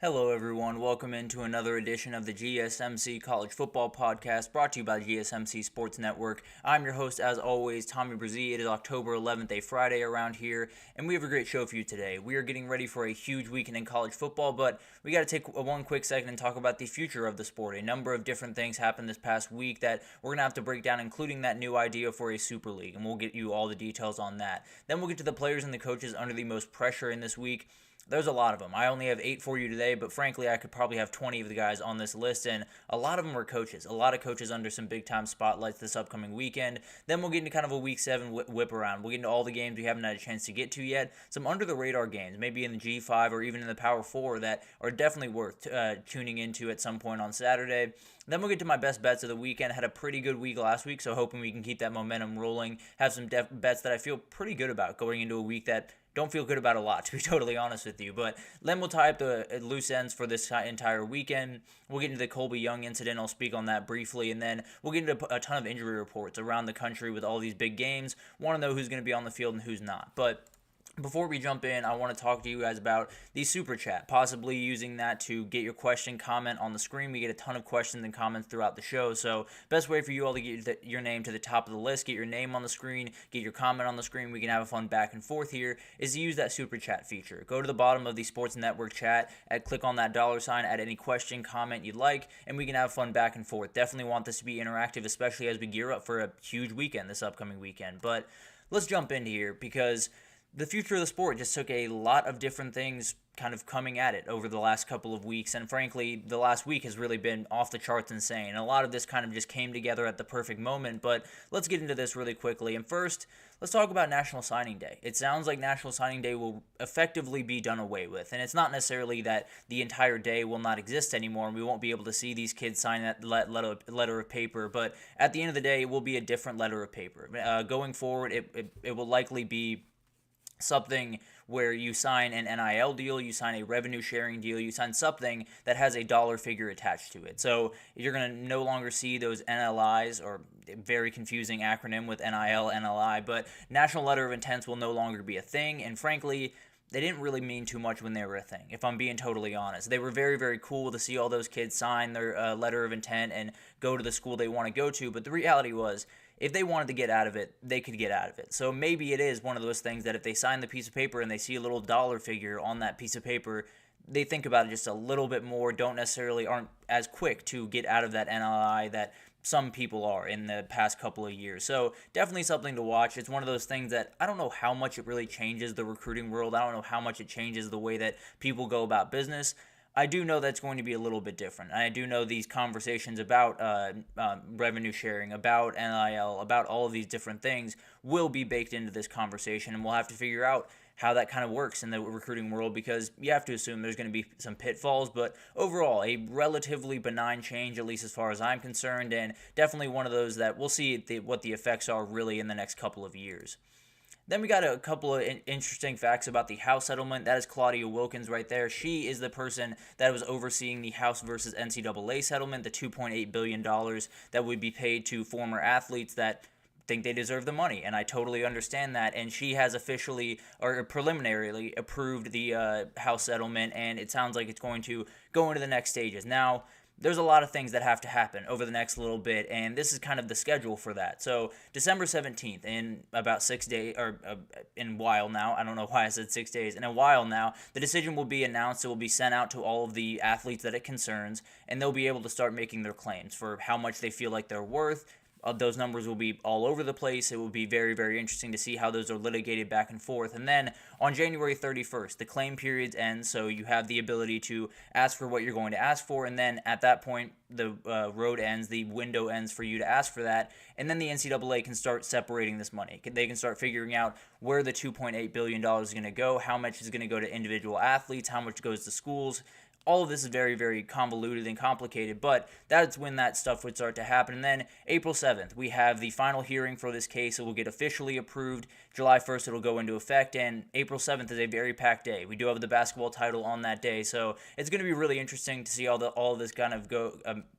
Hello, everyone. Welcome into another edition of the GSMC College Football Podcast, brought to you by GSMC Sports Network. I'm your host, as always, Tommy Brzee. It is October 11th, a Friday around here, and we have a great show for you today. We are getting ready for a huge weekend in college football, but we got to take one quick second and talk about the future of the sport. A number of different things happened this past week that we're going to have to break down, including that new idea for a Super League, and we'll get you all the details on that. Then we'll get to the players and the coaches under the most pressure in this week. There's a lot of them. I only have 8 for you today, but frankly, I could probably have 20 of the guys on this list, and a lot of them are coaches. A lot of coaches under some big-time spotlights this upcoming weekend. Then we'll get into kind of a Week 7 whip around. We'll get into all the games we haven't had a chance to get to yet. Some under-the-radar games, maybe in the G5 or even in the Power 4 that are definitely worth tuning into at some point on Saturday. Then we'll get to my best bets of the weekend. Had a pretty good week last week, so hoping we can keep that momentum rolling. Have some bets that I feel pretty good about going into a week that don't feel good about a lot, to be totally honest with you. But then we'll tie up the loose ends for this entire weekend. We'll get into the Colby Young incident. I'll speak on that briefly. And then we'll get into a ton of injury reports around the country with all these big games. Want to know who's going to be on the field and who's not. But before we jump in, I want to talk to you guys about the Super Chat, possibly using that to get your question, comment on the screen. We get a ton of questions and comments throughout the show, so best way for you all to get your name to the top of the list, get your name on the screen, get your comment on the screen, we can have a fun back and forth here, is to use that Super Chat feature. Go to the bottom of the Sports Network chat, click on that $, add any question, comment you'd like, and we can have fun back and forth. Definitely want this to be interactive, especially as we gear up for a huge weekend this upcoming weekend. But let's jump into here, because the future of the sport just took a lot of different things kind of coming at it over the last couple of weeks, and frankly, the last week has really been off the charts insane. A lot of this kind of just came together at the perfect moment, but let's get into this really quickly. And first, let's talk about National Signing Day. It sounds like National Signing Day will effectively be done away with, and it's not necessarily that the entire day will not exist anymore and we won't be able to see these kids sign that letter of paper, but at the end of the day, it will be a different letter of paper. Going forward, it will likely be something where you sign an NIL deal, you sign a revenue sharing deal, you sign something that has a dollar figure attached to it. So you're going to no longer see those NLIs, or very confusing acronym with NIL, NLI, but National Letter of Intents will no longer be a thing, and frankly, they didn't really mean too much when they were a thing, if I'm being totally honest. They were very, very cool to see all those kids sign their letter of intent and go to the school they want to go to, but the reality was, if they wanted to get out of it, they could get out of it. So maybe it is one of those things that if they sign the piece of paper and they see a little dollar figure on that piece of paper, they think about it just a little bit more, aren't as quick to get out of that NLI that some people are in the past couple of years. So definitely something to watch. It's one of those things that I don't know how much it really changes the recruiting world. I don't know how much it changes the way that people go about business. I do know that's going to be a little bit different. I do know these conversations about revenue sharing, about NIL, about all of these different things will be baked into this conversation, and we'll have to figure out how that kind of works in the recruiting world, because you have to assume there's going to be some pitfalls, but overall, a relatively benign change, at least as far as I'm concerned, and definitely one of those that we'll see what the effects are really in the next couple of years. Then we got a couple of interesting facts about the House settlement. That is Claudia Wilkins right there. She is the person that was overseeing the House versus NCAA settlement, the $2.8 billion that would be paid to former athletes that think they deserve the money, and I totally understand that. And she has officially or preliminarily approved the House settlement, and it sounds like it's going to go into the next stages. Now, there's a lot of things that have to happen over the next little bit, and this is kind of the schedule for that. So December 17th, in about 6 days, or in a while now, I don't know why I said 6 days, in a while now, the decision will be announced. It will be sent out to all of the athletes that it concerns, and they'll be able to start making their claims for how much they feel like they're worth. Those numbers will be all over the place. It will be very, very interesting to see how those are litigated back and forth. And then on January 31st, the claim periods end, so you have the ability to ask for what you're going to ask for, and then at that point, the road ends, the window ends for you to ask for that, and then the NCAA can start separating this money. They can start figuring out where the $2.8 billion is going to go, how much is going to go to individual athletes, how much goes to schools. All of this is very, very convoluted and complicated, but that's when that stuff would start to happen. And then April 7th, we have the final hearing for this case. It will get officially approved. July 1st, it'll go into effect, and April 7th is a very packed day. We do have the basketball title on that day, so it's going to be really interesting to see all of this kind of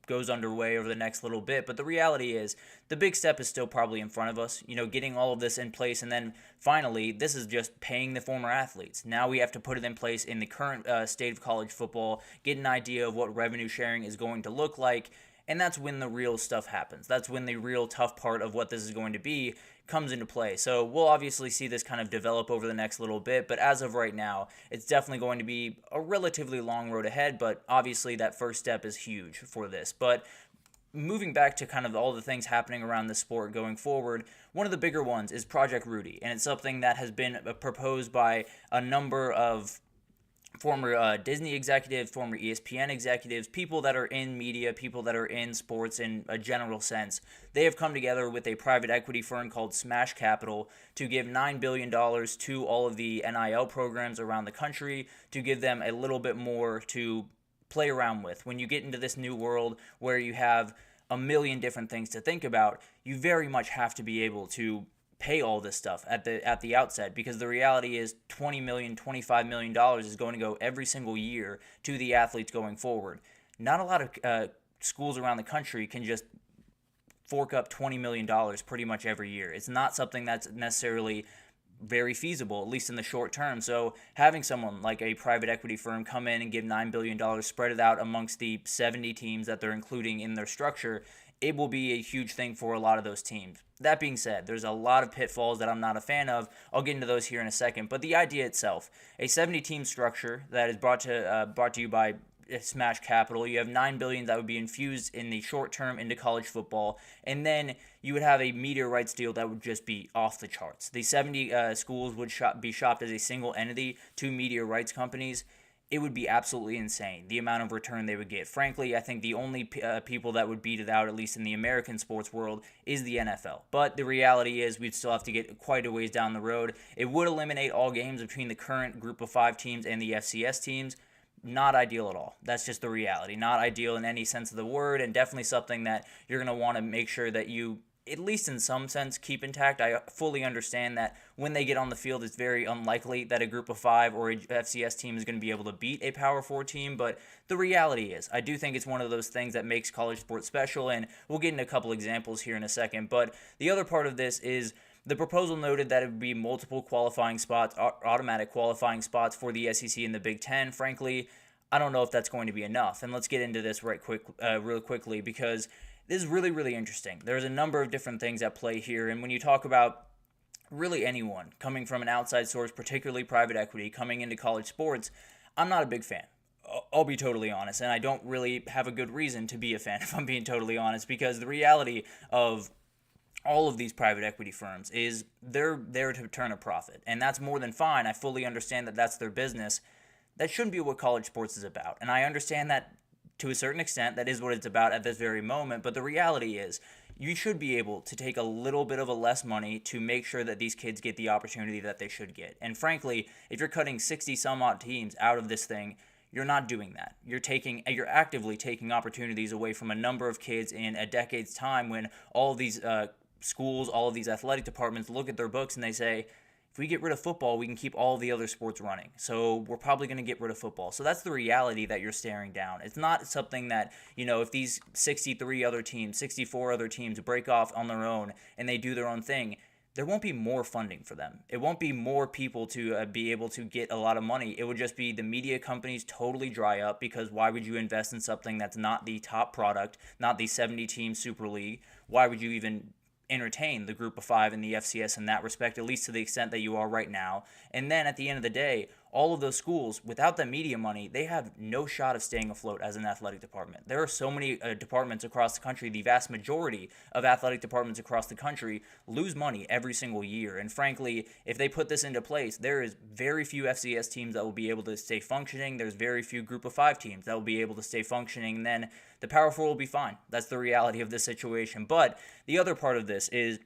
goes underway over the next little bit. But the reality is, the big step is still probably in front of us, getting all of this in place, and then finally, this is just paying the former athletes. Now we have to put it in place in the current state of college football football, get an idea of what revenue sharing is going to look like, and that's when the real stuff happens. That's when the real tough part of what this is going to be comes into play. So we'll obviously see this kind of develop over the next little bit, but as of right now, it's definitely going to be a relatively long road ahead, but obviously that first step is huge for this. But moving back to kind of all the things happening around the sport going forward, one of the bigger ones is Project Rudy, and it's something that has been proposed by a number of former Disney executives, former ESPN executives, people that are in media, people that are in sports in a general sense. They have come together with a private equity firm called Smash Capital to give $9 billion to all of the NIL programs around the country, to give them a little bit more to play around with. When you get into this new world where you have a million different things to think about, you very much have to be able to pay all this stuff at the outset, because the reality is $20 million, $25 million is going to go every single year to the athletes going forward. Not a lot of schools around the country can just fork up $20 million pretty much every year. It's not something that's necessarily very feasible, at least in the short term. So having someone like a private equity firm come in and give $9 billion, spread it out amongst the 70 teams that they're including in their structure, it will be a huge thing for a lot of those teams. That being said, there's a lot of pitfalls that I'm not a fan of. I'll get into those here in a second. But the idea itself, a 70-team structure that is brought to you by Smash Capital. You have $9 billion that would be infused in the short term into college football, and then you would have a media rights deal that would just be off the charts. The 70 schools would be shopped as a single entity to media rights companies. It would be absolutely insane, the amount of return they would get. Frankly, I think the only people that would beat it out, at least in the American sports world, is the NFL. But the reality is we'd still have to get quite a ways down the road. It would eliminate all games between the current group of 5 teams and the FCS teams. Not ideal at all. That's just the reality. Not ideal in any sense of the word, and definitely something that you're going to want to make sure that you, at least in some sense, keep intact. I fully understand that when they get on the field, it's very unlikely that a group of 5 or a FCS team is going to be able to beat a Power 4 team, but the reality is, I do think it's one of those things that makes college sports special, and we'll get into a couple examples here in a second. But the other part of this is the proposal noted that it would be multiple qualifying spots, automatic qualifying spots for the SEC and the Big Ten. Frankly, I don't know if that's going to be enough, and let's get into this real quickly, because this is really, really interesting. There's a number of different things at play here, and when you talk about really anyone coming from an outside source, particularly private equity, coming into college sports, I'm not a big fan. I'll be totally honest, and I don't really have a good reason to be a fan, if I'm being totally honest, because the reality of all of these private equity firms is they're there to turn a profit, and that's more than fine. I fully understand that that's their business. That shouldn't be what college sports is about, and I understand that to a certain extent that is what it's about at this very moment, but the reality is you should be able to take a little bit of a less money to make sure that these kids get the opportunity that they should get. And frankly, if you're cutting 60 some odd teams out of this thing, you're not doing that. You're actively taking opportunities away from a number of kids in a decade's time, when all of these schools, all of these athletic departments look at their books and they say, if we get rid of football, we can keep all the other sports running. So we're probably going to get rid of football. So that's the reality that you're staring down. It's not something that, if these 63 other teams, 64 other teams break off on their own and they do their own thing, there won't be more funding for them. It won't be more people to be able to get a lot of money. It would just be the media companies totally dry up, because why would you invest in something that's not the top product, not the 70-team Super League? Why would you even entertain the group of 5 in the FCS in that respect, at least to the extent that you are right now? And then at the end of the day, all of those schools, without the media money, they have no shot of staying afloat as an athletic department. There are so many departments across the country. The vast majority of athletic departments across the country lose money every single year. And frankly, if they put this into place, there is very few FCS teams that will be able to stay functioning. There's very few group of 5 teams that will be able to stay functioning. And then the Power 4 will be fine. That's the reality of this situation. But the other part of this is,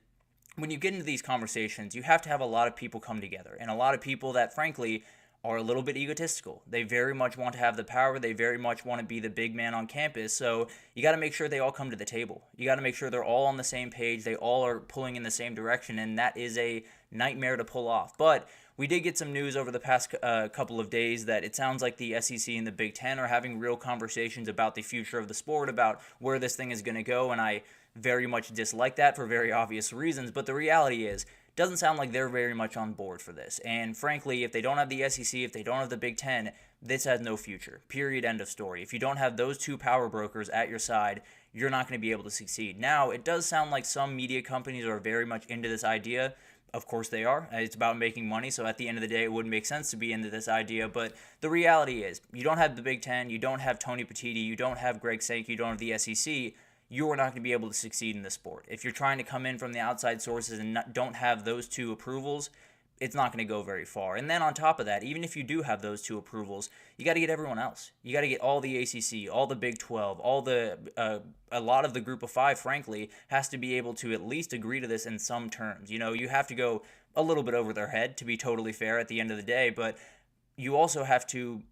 when you get into these conversations, you have to have a lot of people come together, and a lot of people that, frankly, are a little bit egotistical. They very much want to have the power. They very much want to be the big man on campus. So you got to make sure they all come to the table. You got to make sure they're all on the same page. They all are pulling in the same direction, and that is a nightmare to pull off. But we did get some news over the past couple of days that it sounds like the SEC and the Big Ten are having real conversations about the future of the sport, about where this thing is going to go, and I very much dislike that for very obvious reasons. But the reality is, doesn't sound like they're very much on board for this. And frankly, if they don't have the SEC, if they don't have the Big Ten, this has no future. Period. End of story. If you don't have those two power brokers at your side, you're not going to be able to succeed. Now, it does sound like some media companies are very much into this idea. Of course they are. It's about making money, so at the end of the day, it wouldn't make sense to be into this idea. But the reality is, you don't have the Big Ten, you don't have Tony Petitti, you don't have Greg Sankey, you don't have the SEC, you are not going to be able to succeed in this sport. If you're trying to come in from the outside sources and don't have those two approvals, it's not going to go very far. And then on top of that, even if you do have those two approvals, you got to get everyone else. You got to get all the ACC, all the Big 12, a lot of the Group of Five, frankly, has to be able to at least agree to this in some terms. You have to go a little bit over their head, to be totally fair at the end of the day, but you also have to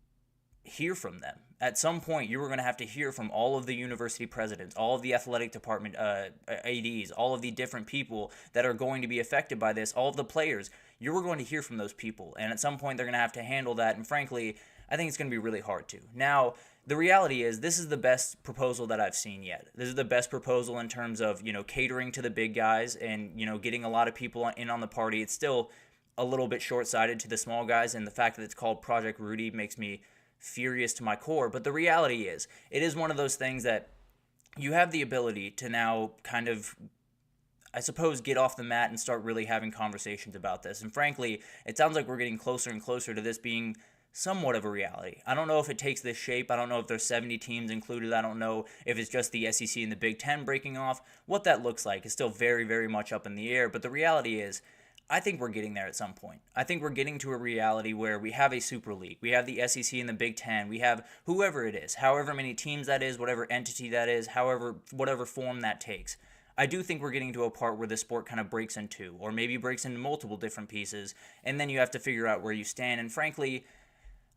hear from them. At some point, you were going to have to hear from all of the university presidents, all of the athletic department ADs, all of the different people that are going to be affected by this, all of the players. You were going to hear from those people, and at some point, they're going to have to handle that, and frankly, I think it's going to be really hard to. Now, the reality is this is the best proposal that I've seen yet. This is the best proposal in terms of, catering to the big guys and, getting a lot of people in on the party. It's still a little bit short-sighted to the small guys, and the fact that it's called Project Rudy makes me furious to my core. But the reality is, it is one of those things that you have the ability to now kind of, I suppose, get off the mat and start really having conversations about this. And frankly, it sounds like we're getting closer and closer to this being somewhat of a reality. I don't know if it takes this shape. I don't know if there's 70 teams included. I don't know if it's just the SEC and the Big Ten breaking off. What that looks like is still very, very much up in the air. But the reality is, I think we're getting there at some point. I think we're getting to a reality where we have a Super League. We have the SEC and the Big Ten. We have whoever it is, however many teams that is, whatever entity that is, whatever form that takes. I do think we're getting to a part where the sport kind of breaks in two, or maybe breaks into multiple different pieces, and then you have to figure out where you stand. And frankly,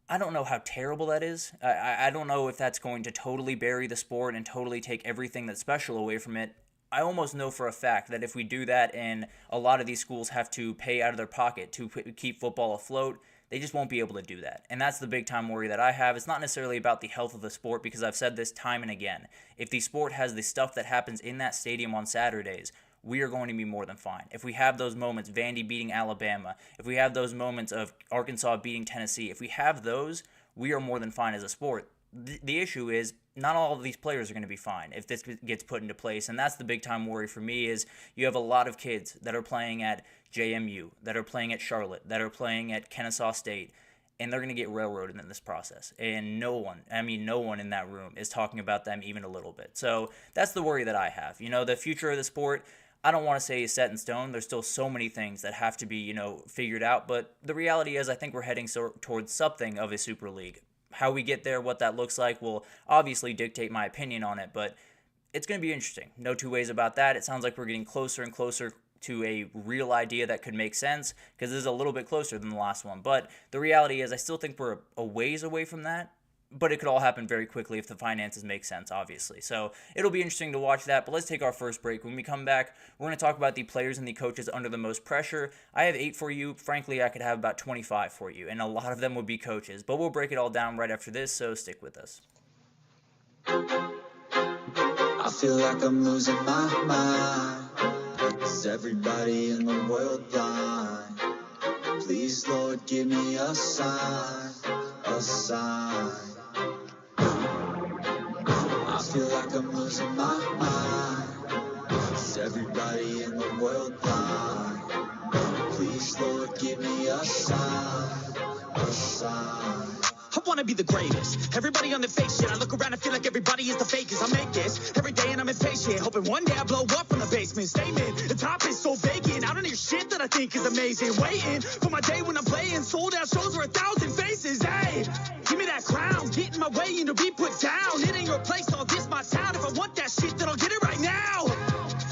I don't know how terrible that is. I don't know if that's going to totally bury the sport and totally take everything that's special away from it. I almost know for a fact that if we do that and a lot of these schools have to pay out of their pocket to keep football afloat, they just won't be able to do that. And that's the big time worry that I have. It's not necessarily about the health of the sport, because I've said this time and again. If the sport has the stuff that happens in that stadium on Saturdays, we are going to be more than fine. If we have those moments, Vandy beating Alabama, if we have those moments of Arkansas beating Tennessee, if we have those, we are more than fine as a sport. The issue is, not all of these players are going to be fine if this gets put into place, and that's the big time worry for me. Is you have a lot of kids that are playing at JMU, that are playing at Charlotte, that are playing at Kennesaw State, and they're going to get railroaded in this process. And no one in that room is talking about them even a little bit. So that's the worry that I have. The future of the sport, I don't want to say is set in stone. There's still so many things that have to be, figured out. But the reality is, I think we're heading towards something of a Super League. How we get there, what that looks like, will obviously dictate my opinion on it, but it's going to be interesting. No two ways about that. It sounds like we're getting closer and closer to a real idea that could make sense, because this is a little bit closer than the last one. But the reality is, I still think we're a ways away from that, but it could all happen very quickly if the finances make sense, obviously. So it'll be interesting to watch that, but let's take our first break. When we come back, we're going to talk about the players and the coaches under the most pressure. I have 8 for you. Frankly, I could have about 25 for you, and a lot of them would be coaches. But we'll break it all down right after this, so stick with us. I feel like I'm losing my mind. Is everybody in the world blind? Please, Lord, give me a sign, a sign. I feel like I'm losing my mind. Is everybody in the world blind? Please, Lord, give me a sign, a sign. I wanna be the greatest. Everybody on the fake shit. I look around and feel like everybody is the fakest. I make this every day and I'm impatient, hoping one day I blow up from the basement. Statement, the top is so vacant. I don't hear shit that I think is amazing. Waiting for my day when I'm playing sold out shows where 1,000 faces. Hey, give me that crown, get in my way and to be put down. It ain't your place, all this my town. If I want that shit, then I'll get it right now.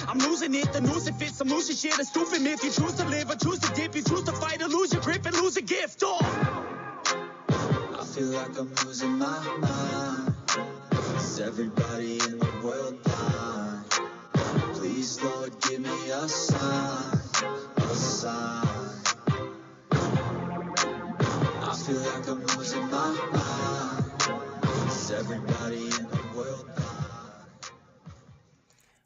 I'm losing it, the noose it fits. I'm losing shit, a stupid myth. You choose to live or choose to dip. You choose to fight or lose your grip and lose a gift. I feel like I'm losing my mind. Is everybody in the world blind? Please, Lord, give me a sign, a sign. I feel like I'm losing my mind. Is everybody in the world blind?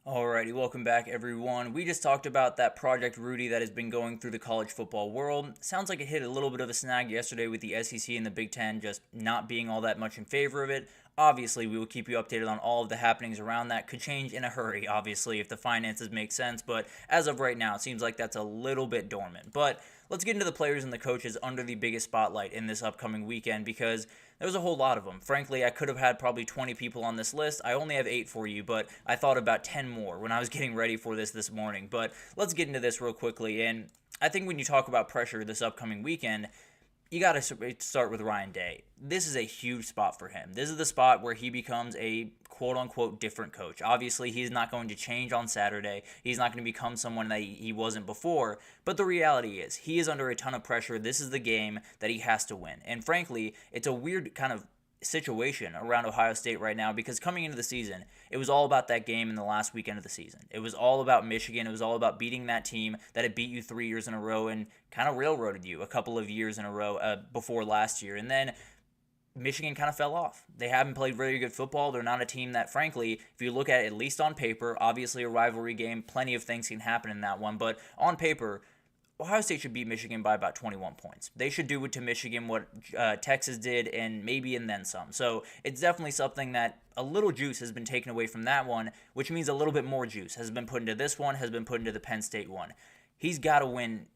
Alrighty, welcome back everyone. We just talked about that Project Rudy that has been going through the college football world. Sounds like it hit a little bit of a snag yesterday with the SEC and the Big Ten just not being all that much in favor of it. Obviously, we will keep you updated on all of the happenings around that. Could change in a hurry, obviously, if the finances make sense, but as of right now, it seems like that's a little bit dormant. But let's get into the players and the coaches under the biggest spotlight in this upcoming weekend because there was a whole lot of them. Frankly, I could have had probably 20 people on this list. I only have 8 for you, but I thought about 10 more when I was getting ready for this morning. But let's get into this real quickly. And I think when you talk about pressure this upcoming weekend, you got to start with Ryan Day. This is a huge spot for him. This is the spot where he becomes a quote-unquote different coach. Obviously, he's not going to change on Saturday. He's not going to become someone that he wasn't before. But the reality is, he is under a ton of pressure. This is the game that he has to win. And frankly, it's a weird kind of situation around Ohio State right now because coming into the season, it was all about that game in the last weekend of the season. It was all about Michigan. It was all about beating that team that had beat you 3 years in a row and kind of railroaded you a couple of years in a row before last year. And then Michigan kind of fell off. They haven't played very good football. They're not a team that, frankly, if you look at it, at least on paper, obviously a rivalry game, plenty of things can happen in that one, but on paper, Ohio State should beat Michigan by about 21 points. They should do it to Michigan what Texas did and then some. So it's definitely something that a little juice has been taken away from that one, which means a little bit more juice has been put into this one, has been put into the Penn State one. He's got to win.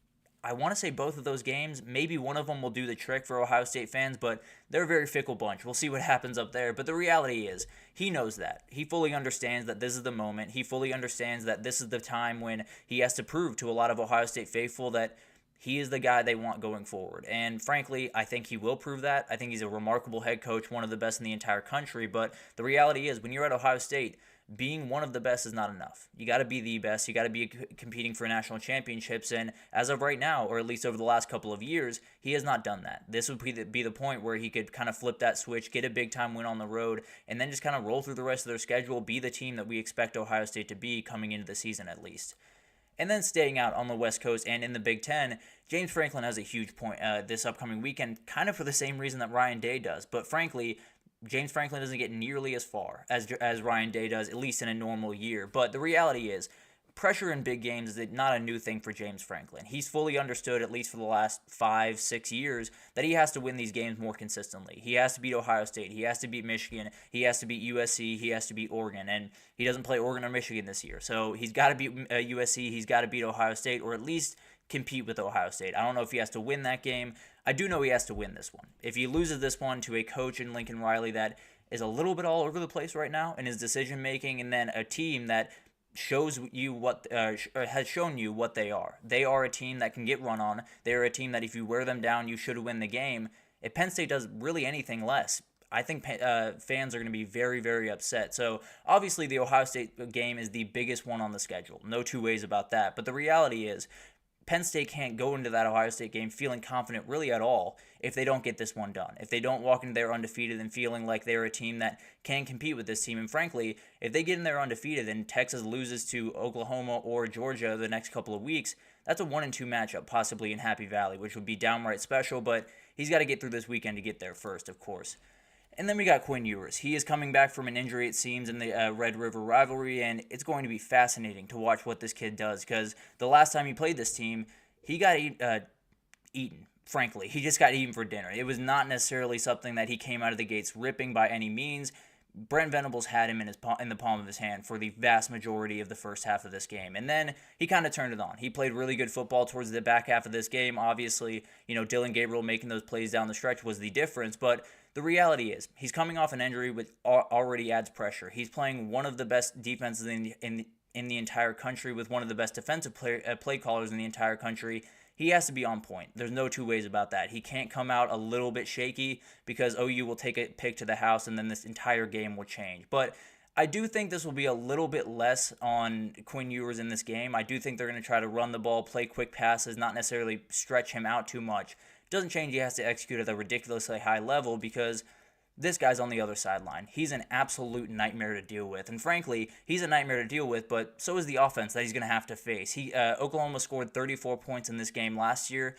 I want to say both of those games. Maybe one of them will do the trick for Ohio State fans, but they're a very fickle bunch. We'll see what happens up there. But the reality is, he knows that. He fully understands that this is the moment. He fully understands that this is the time when he has to prove to a lot of Ohio State faithful that he is the guy they want going forward. And frankly, I think he will prove that. I think he's a remarkable head coach, one of the best in the entire country. But the reality is, when you're at Ohio State, being one of the best is not enough. You got to be the best. You got to be competing for national championships. And as of right now, or at least over the last couple of years, he has not done that. This would be the point where he could kind of flip that switch, get a big-time win on the road, and then just kind of roll through the rest of their schedule, be the team that we expect Ohio State to be coming into the season at least. And then staying out on the West Coast and in the Big Ten, James Franklin has a huge point this upcoming weekend, kind of for the same reason that Ryan Day does. But frankly, James Franklin doesn't get nearly as far as Ryan Day does, at least in a normal year. But the reality is, pressure in big games is not a new thing for James Franklin. He's fully understood, at least for the last 5-6 years, that he has to win these games more consistently. He has to beat Ohio State. He has to beat Michigan. He has to beat USC. He has to beat Oregon. And he doesn't play Oregon or Michigan this year. So he's got to beat USC. He's got to beat Ohio State, or at least compete with Ohio State. I don't know if he has to win that game. I do know he has to win this one. If he loses this one to a coach in Lincoln Riley that is a little bit all over the place right now in his decision making, and then a team that shows you what has shown you what they are. They are a team that can get run on. They are a team that if you wear them down, you should win the game. If Penn State does really anything less, I think fans are going to be very, very upset. So obviously the Ohio State game is the biggest one on the schedule. No two ways about that. But the reality is, Penn State can't go into that Ohio State game feeling confident really at all if they don't get this one done. If they don't walk in there undefeated and feeling like they're a team that can compete with this team. And frankly, if they get in there undefeated and Texas loses to Oklahoma or Georgia the next couple of weeks, that's a 1-2 matchup possibly in Happy Valley, which would be downright special. But he's got to get through this weekend to get there first, of course. And then we got Quinn Ewers. He is coming back from an injury, it seems, in the Red River rivalry, and it's going to be fascinating to watch what this kid does, because the last time he played this team, he got eaten, frankly. He just got eaten for dinner. It was not necessarily something that he came out of the gates ripping by any means. Brent Venables had him in the palm of his hand for the vast majority of the first half of this game. And then he kind of turned it on. He played really good football towards the back half of this game. Obviously, Dylan Gabriel making those plays down the stretch was the difference. But the reality is, he's coming off an injury which already adds pressure. He's playing one of the best defenses in the entire country with one of the best defensive play callers in the entire country. He has to be on point. There's no two ways about that. He can't come out a little bit shaky because OU will take a pick to the house and then this entire game will change. But I do think this will be a little bit less on Quinn Ewers in this game. I do think they're going to try to run the ball, play quick passes, not necessarily stretch him out too much. Doesn't change he has to execute at a ridiculously high level because this guy's on the other sideline. He's an absolute nightmare to deal with. And frankly, he's a nightmare to deal with, but so is the offense that he's going to have to face. Oklahoma scored 34 points in this game last year.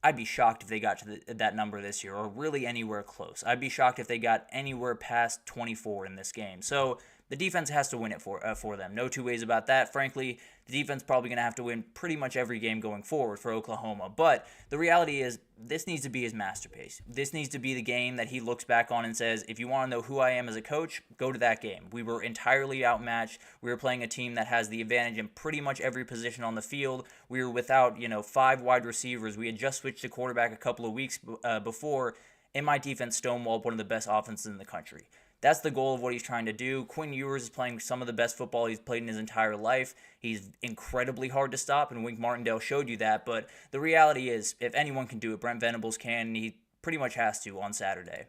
I'd be shocked if they got to that number this year, or really anywhere close. I'd be shocked if they got anywhere past 24 in this game. So the defense has to win it for them. No two ways about that. Frankly, the defense probably going to have to win pretty much every game going forward for Oklahoma. But the reality is, this needs to be his masterpiece. This needs to be the game that he looks back on and says, if you want to know who I am as a coach, go to that game. We were entirely outmatched. We were playing a team that has the advantage in pretty much every position on the field. We were without, 5 wide receivers. We had just switched to quarterback a couple of weeks before, and my defense stonewalled one of the best offenses in the country. That's the goal of what he's trying to do. Quinn Ewers is playing some of the best football he's played in his entire life. He's incredibly hard to stop, and Wink Martindale showed you that. But the reality is, if anyone can do it, Brent Venables can, and he pretty much has to on Saturday.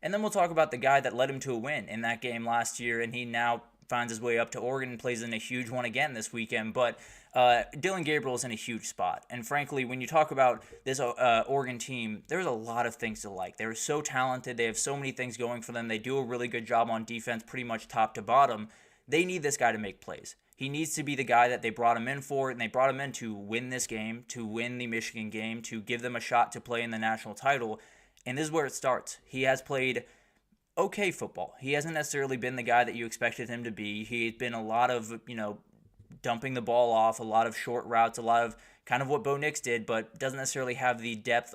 And then we'll talk about the guy that led him to a win in that game last year, and he now finds his way up to Oregon and plays in a huge one again this weekend. But Dillon Gabriel is in a huge spot. And frankly, when you talk about this Oregon team, there's a lot of things to like. They're so talented. They have so many things going for them. They do a really good job on defense pretty much top to bottom. They need this guy to make plays. He needs to be the guy that they brought him in for, and they brought him in to win this game, to win the Michigan game, to give them a shot to play in the national title. And this is where it starts. He has played okay football. He hasn't necessarily been the guy that you expected him to be. He's been a lot of, dumping the ball off, a lot of short routes, a lot of kind of what Bo Nix did, but doesn't necessarily have the depth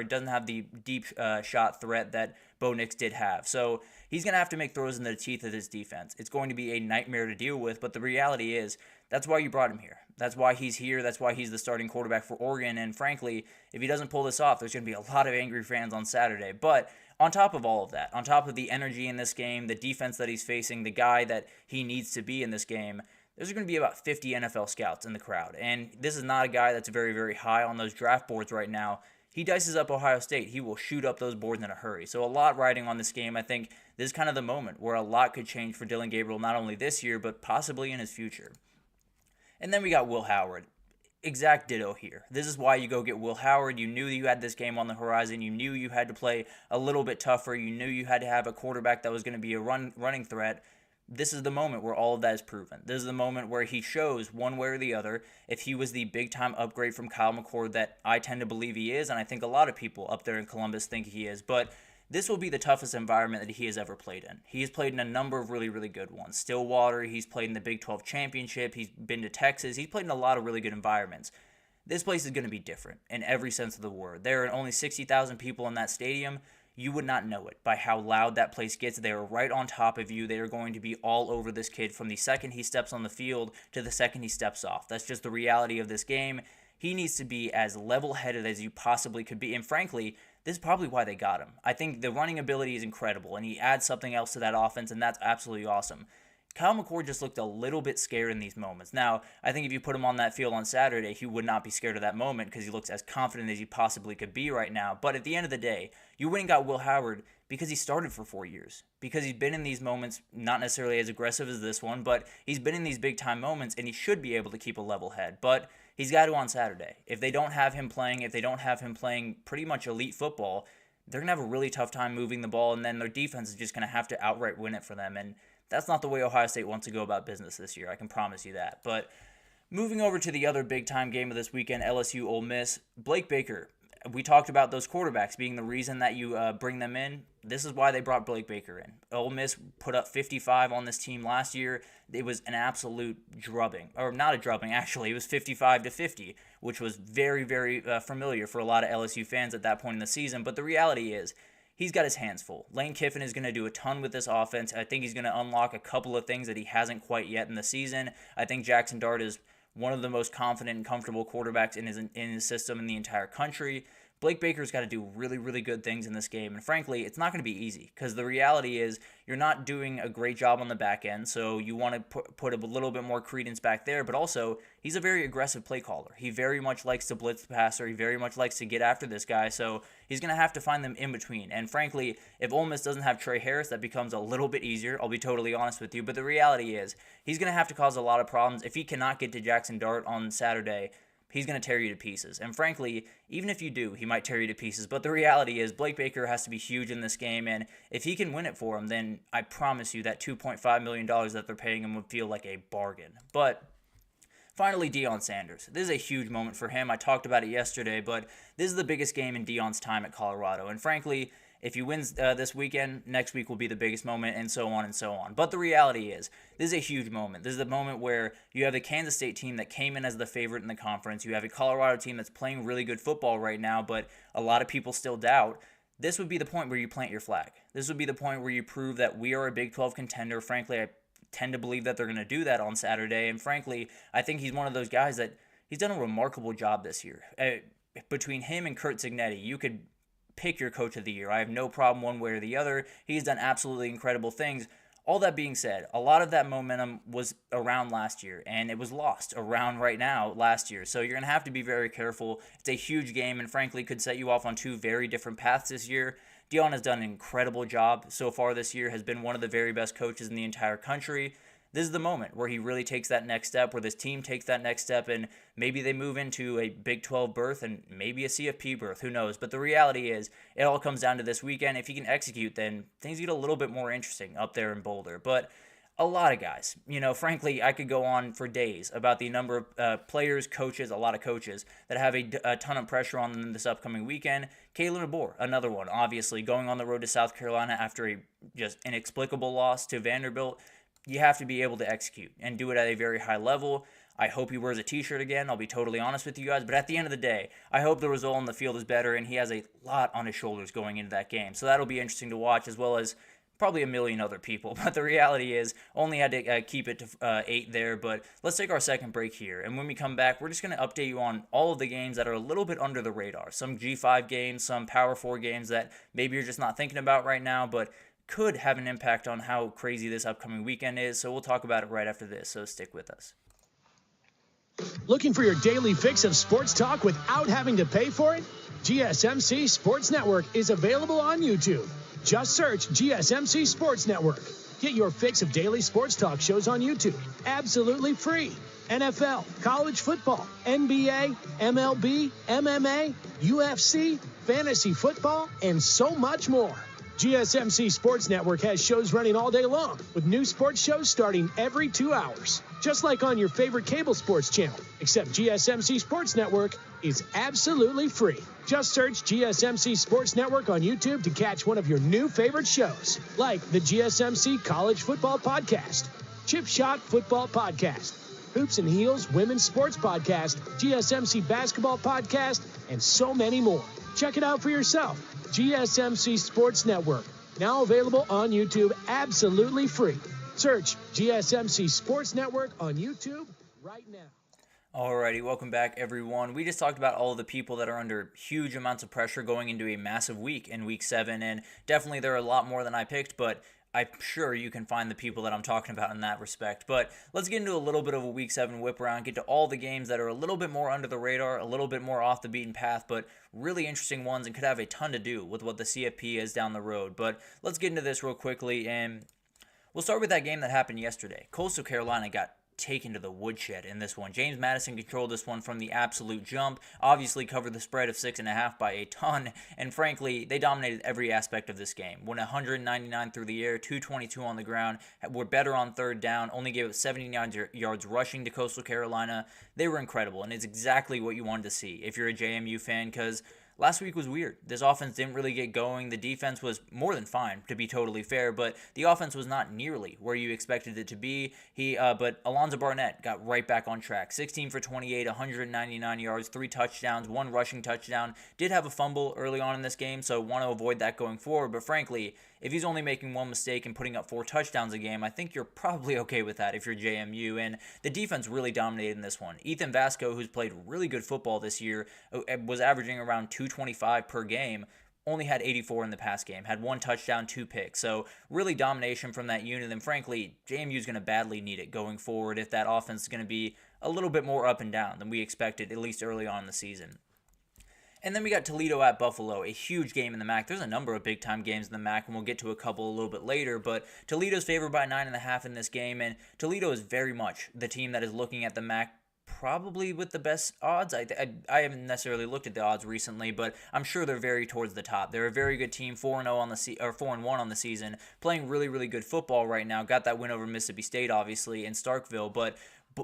doesn't have the deep shot threat that Bo Nix did have. So he's going to have to make throws in the teeth of his defense. It's going to be a nightmare to deal with, but the reality is that's why you brought him here. That's why he's here. That's why he's the starting quarterback for Oregon. And frankly, if he doesn't pull this off, there's going to be a lot of angry fans on Saturday. But on top of all of that, on top of the energy in this game, the defense that he's facing, the guy that he needs to be in this game, there's going to be about 50 NFL scouts in the crowd. And this is not a guy that's very, very high on those draft boards right now. He dices up Ohio State. He will shoot up those boards in a hurry. So a lot riding on this game. I think this is kind of the moment where a lot could change for Dillon Gabriel, not only this year, but possibly in his future. And then we got Will Howard. Exact ditto here. This is why you go get Will Howard. You knew you had this game on the horizon. You knew you had to play a little bit tougher. You knew you had to have a quarterback that was going to be a running threat. This is the moment where all of that is proven. This is the moment where he shows one way or the other if he was the big-time upgrade from Kyle McCord that I tend to believe he is, and I think a lot of people up there in Columbus think he is. But this will be the toughest environment that he has ever played in. He has played in a number of really, really good ones. Stillwater, he's played in the Big 12 Championship, he's been to Texas, he's played in a lot of really good environments. This place is going to be different in every sense of the word. There are only 60,000 people in that stadium. You would not know it by how loud that place gets. They are right on top of you. They are going to be all over this kid from the second he steps on the field to the second he steps off. That's just the reality of this game. He needs to be as level-headed as you possibly could be. And frankly, this is probably why they got him. I think the running ability is incredible, and he adds something else to that offense, and that's absolutely awesome. Kyle McCord just looked a little bit scared in these moments. Now, I think if you put him on that field on Saturday, he would not be scared of that moment because he looks as confident as he possibly could be right now. But at the end of the day, you went and got Will Howard because he started for 4 years. Because he's been in these moments, not necessarily as aggressive as this one, but he's been in these big-time moments, and he should be able to keep a level head. But he's got to on Saturday. If they don't have him playing pretty much elite football, they're going to have a really tough time moving the ball, and then their defense is just going to have to outright win it for them. And that's not the way Ohio State wants to go about business this year. I can promise you that. But moving over to the other big-time game of this weekend, LSU Ole Miss, Blake Baker. We talked about those quarterbacks being the reason that you bring them in. This is why they brought Blake Baker in. Ole Miss put up 55 on this team last year. It was an absolute drubbing. Or not a drubbing, actually. It was 55-50, which was very, very familiar for a lot of LSU fans at that point in the season. But the reality is, he's got his hands full. Lane Kiffin is going to do a ton with this offense. I think he's going to unlock a couple of things that he hasn't quite yet in the season. I think Jackson Dart is one of the most confident and comfortable quarterbacks in his system in the entire country. Blake Baker's got to do really, really good things in this game. And frankly, it's not going to be easy because the reality is you're not doing a great job on the back end. So you want to put a little bit more credence back there. But also, he's a very aggressive play caller. He very much likes to blitz the passer. He very much likes to get after this guy. So he's going to have to find them in between. And frankly, if Ole Miss doesn't have Trey Harris, that becomes a little bit easier. I'll be totally honest with you. But the reality is he's going to have to cause a lot of problems. If he cannot get to Jackson Dart on Saturday, he's going to tear you to pieces. And frankly, even if you do, he might tear you to pieces. But the reality is Blake Baker has to be huge in this game. And if he can win it for him, then I promise you that $2.5 million that they're paying him would feel like a bargain. But finally, Deion Sanders. This is a huge moment for him. I talked about it yesterday, but this is the biggest game in Deion's time at Colorado. And frankly, If he wins this weekend, next week will be the biggest moment, and so on and so on. But the reality is, this is a huge moment. This is the moment where you have the Kansas State team that came in as the favorite in the conference. You have a Colorado team that's playing really good football right now, but a lot of people still doubt. This would be the point where you plant your flag. This would be the point where you prove that we are a Big 12 contender. Frankly, I tend to believe that they're going to do that on Saturday. And frankly, I think he's one of those guys that he's done a remarkable job this year. Between him and Kurt Cignetti, you could pick your coach of the year. I have no problem one way or the other. He's done absolutely incredible things. All that being said, a lot of that momentum was around last year, and it was lost around right now last year. So you're going to have to be very careful. It's a huge game, and frankly could set you off on two very different paths this year. Deion has done an incredible job so far this year, has been one of the very best coaches in the entire country. This is the moment where he really takes that next step, where this team takes that next step, and maybe they move into a Big 12 berth and maybe a CFP berth, who knows. But the reality is, it all comes down to this weekend. If he can execute, then things get a little bit more interesting up there in Boulder. But a lot of guys, frankly, I could go on for days about the number of players, coaches, a lot of coaches that have a ton of pressure on them this upcoming weekend. Kalen DeBoer, another one, obviously, going on the road to South Carolina after a just inexplicable loss to Vanderbilt. You have to be able to execute and do it at a very high level. I hope he wears a t-shirt again. I'll be totally honest with you guys. But at the end of the day, I hope the result on the field is better, and he has a lot on his shoulders going into that game. So that'll be interesting to watch, as well as probably a million other people. But the reality is, only had to keep it to 8 there. But let's take our second break here. And when we come back, we're just going to update you on all of the games that are a little bit under the radar. Some G5 games, some Power 4 games that maybe you're just not thinking about right now, but could have an impact on how crazy this upcoming weekend is. So we'll talk about it right after this, so stick with us. Looking for your daily fix of sports talk without having to pay for it? GSMC Sports Network is available on YouTube. Just search GSMC Sports Network. Get your fix of daily sports talk shows on YouTube, absolutely free. NFL, college football, NBA, MLB, MMA, UFC, fantasy football, and so much more. GSMC Sports Network has shows running all day long, with new sports shows starting every 2 hours. Just like on your favorite cable sports channel, except GSMC Sports Network is absolutely free. Just search GSMC Sports Network on YouTube to catch one of your new favorite shows, like the GSMC College Football Podcast, Chip Shot Football Podcast, Hoops and Heels Women's Sports Podcast, GSMC Basketball Podcast, and so many more. Check it out for yourself. GSMC Sports Network, now available on YouTube absolutely free. Search GSMC Sports Network on YouTube right now. Alrighty, welcome back everyone. We just talked about all of the people that are under huge amounts of pressure going into a massive week in week 7, and definitely there are a lot more than I picked, but I'm sure you can find the people that I'm talking about in that respect. But let's get into a little bit of a Week 7 whip around, get to all the games that are a little bit more under the radar, a little bit more off the beaten path, but really interesting ones and could have a ton to do with what the CFP is down the road. But let's get into this real quickly, and we'll start with that game that happened yesterday. Coastal Carolina got taken to the woodshed in this one. James Madison controlled this one from the absolute jump, obviously covered the spread of 6.5 by a ton, and frankly, they dominated every aspect of this game. Went 199 through the air, 222 on the ground, were better on third down, only gave up 79 yards rushing to Coastal Carolina. They were incredible, and it's exactly what you wanted to see if you're a JMU fan, because last week was weird. This offense didn't really get going. The defense was more than fine, to be totally fair, but the offense was not nearly where you expected it to be. But Alonzo Barnett got right back on track. 16 for 28, 199 yards, 3 touchdowns, 1 rushing touchdown. Did have a fumble early on in this game, so want to avoid that going forward. But frankly, if he's only making 1 mistake and putting up 4 touchdowns a game, I think you're probably okay with that if you're JMU. And the defense really dominated in this one. Ethan Vasco, who's played really good football this year, was averaging around 225 per game, only had 84 in the pass game, had 1 touchdown, 2 picks. So really domination from that unit. And frankly, JMU is going to badly need it going forward if that offense is going to be a little bit more up and down than we expected, at least early on in the season. And then we got Toledo at Buffalo, a huge game in the MAC. There's a number of big-time games in the MAC, and we'll get to a couple a little bit later, but Toledo's favored by 9.5 in this game, and Toledo is very much the team that is looking at the MAC probably with the best odds. I haven't necessarily looked at the odds recently, but I'm sure they're very towards the top. They're a very good team, 4-0 on the 4-1 on the season, playing really, really good football right now. Got that win over Mississippi State, obviously, in Starkville, but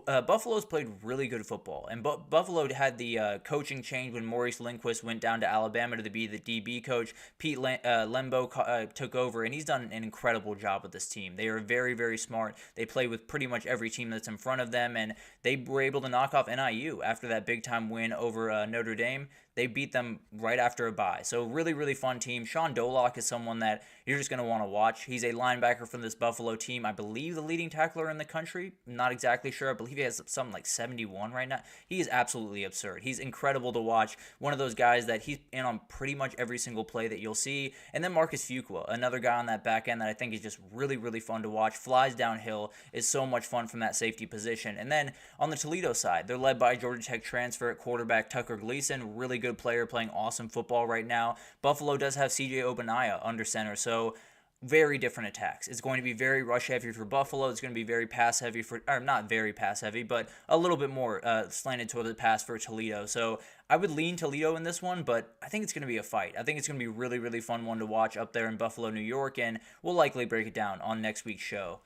Buffalo's played really good football, and Buffalo had the coaching change when Maurice Lindquist went down to Alabama to be the DB coach. Pete Lembo took over, and he's done an incredible job with this team. They are very, very smart. They play with pretty much every team that's in front of them, and they were able to knock off NIU after that big-time win over Notre Dame. They beat them right after a bye. So really, really fun team. Sean Dolock is someone that you're just going to want to watch. He's a linebacker from this Buffalo team. I believe the leading tackler in the country. I'm not exactly sure. I believe he has something like 71 right now. He is absolutely absurd. He's incredible to watch. One of those guys that he's in on pretty much every single play that you'll see. And then Marcus Fuqua, another guy on that back end that I think is just really, really fun to watch. Flies downhill, is so much fun from that safety position. And then on the Toledo side, they're led by Georgia Tech transfer at quarterback Tucker Gleason. Really good player, playing awesome football right now. Buffalo does have CJ Ogbonnaya under center, so very different attacks. It's going to be very rush heavy for Buffalo. It's going to be very pass heavy for, or not very pass heavy, but a little bit more slanted toward the pass for Toledo. So I would lean Toledo in this one, but I think it's going to be a fight. I think it's going to be a really, really fun one to watch up there in Buffalo, New York, and we'll likely break it down on next week's show.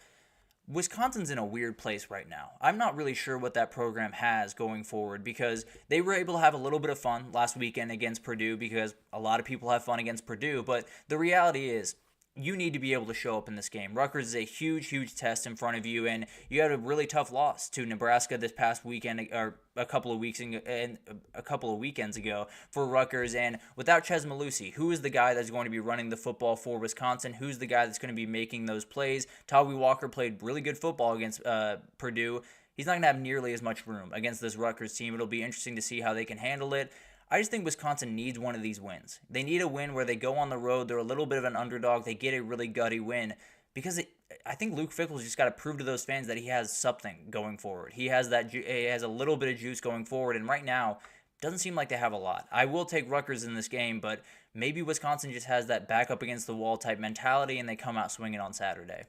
Wisconsin's in a weird place right now. I'm not really sure what that program has going forward because they were able to have a little bit of fun last weekend against Purdue because a lot of people have fun against Purdue, but the reality is you need to be able to show up in this game. Rutgers is a huge, huge test in front of you, and you had a really tough loss to Nebraska this past weekend, or a couple of weekends ago for Rutgers. And without Ches Malusi, who is the guy that's going to be running the football for Wisconsin? Who's the guy that's going to be making those plays? Tawi Walker played really good football against Purdue. He's not going to have nearly as much room against this Rutgers team. It'll be interesting to see how they can handle it. I just think Wisconsin needs one of these wins. They need a win where they go on the road, they're a little bit of an underdog, they get a really gutty win, because I think Luke Fickell's just got to prove to those fans that he has something going forward. He has a little bit of juice going forward, and right now, doesn't seem like they have a lot. I will take Rutgers in this game, but maybe Wisconsin just has that back up against the wall type mentality, and they come out swinging on Saturday.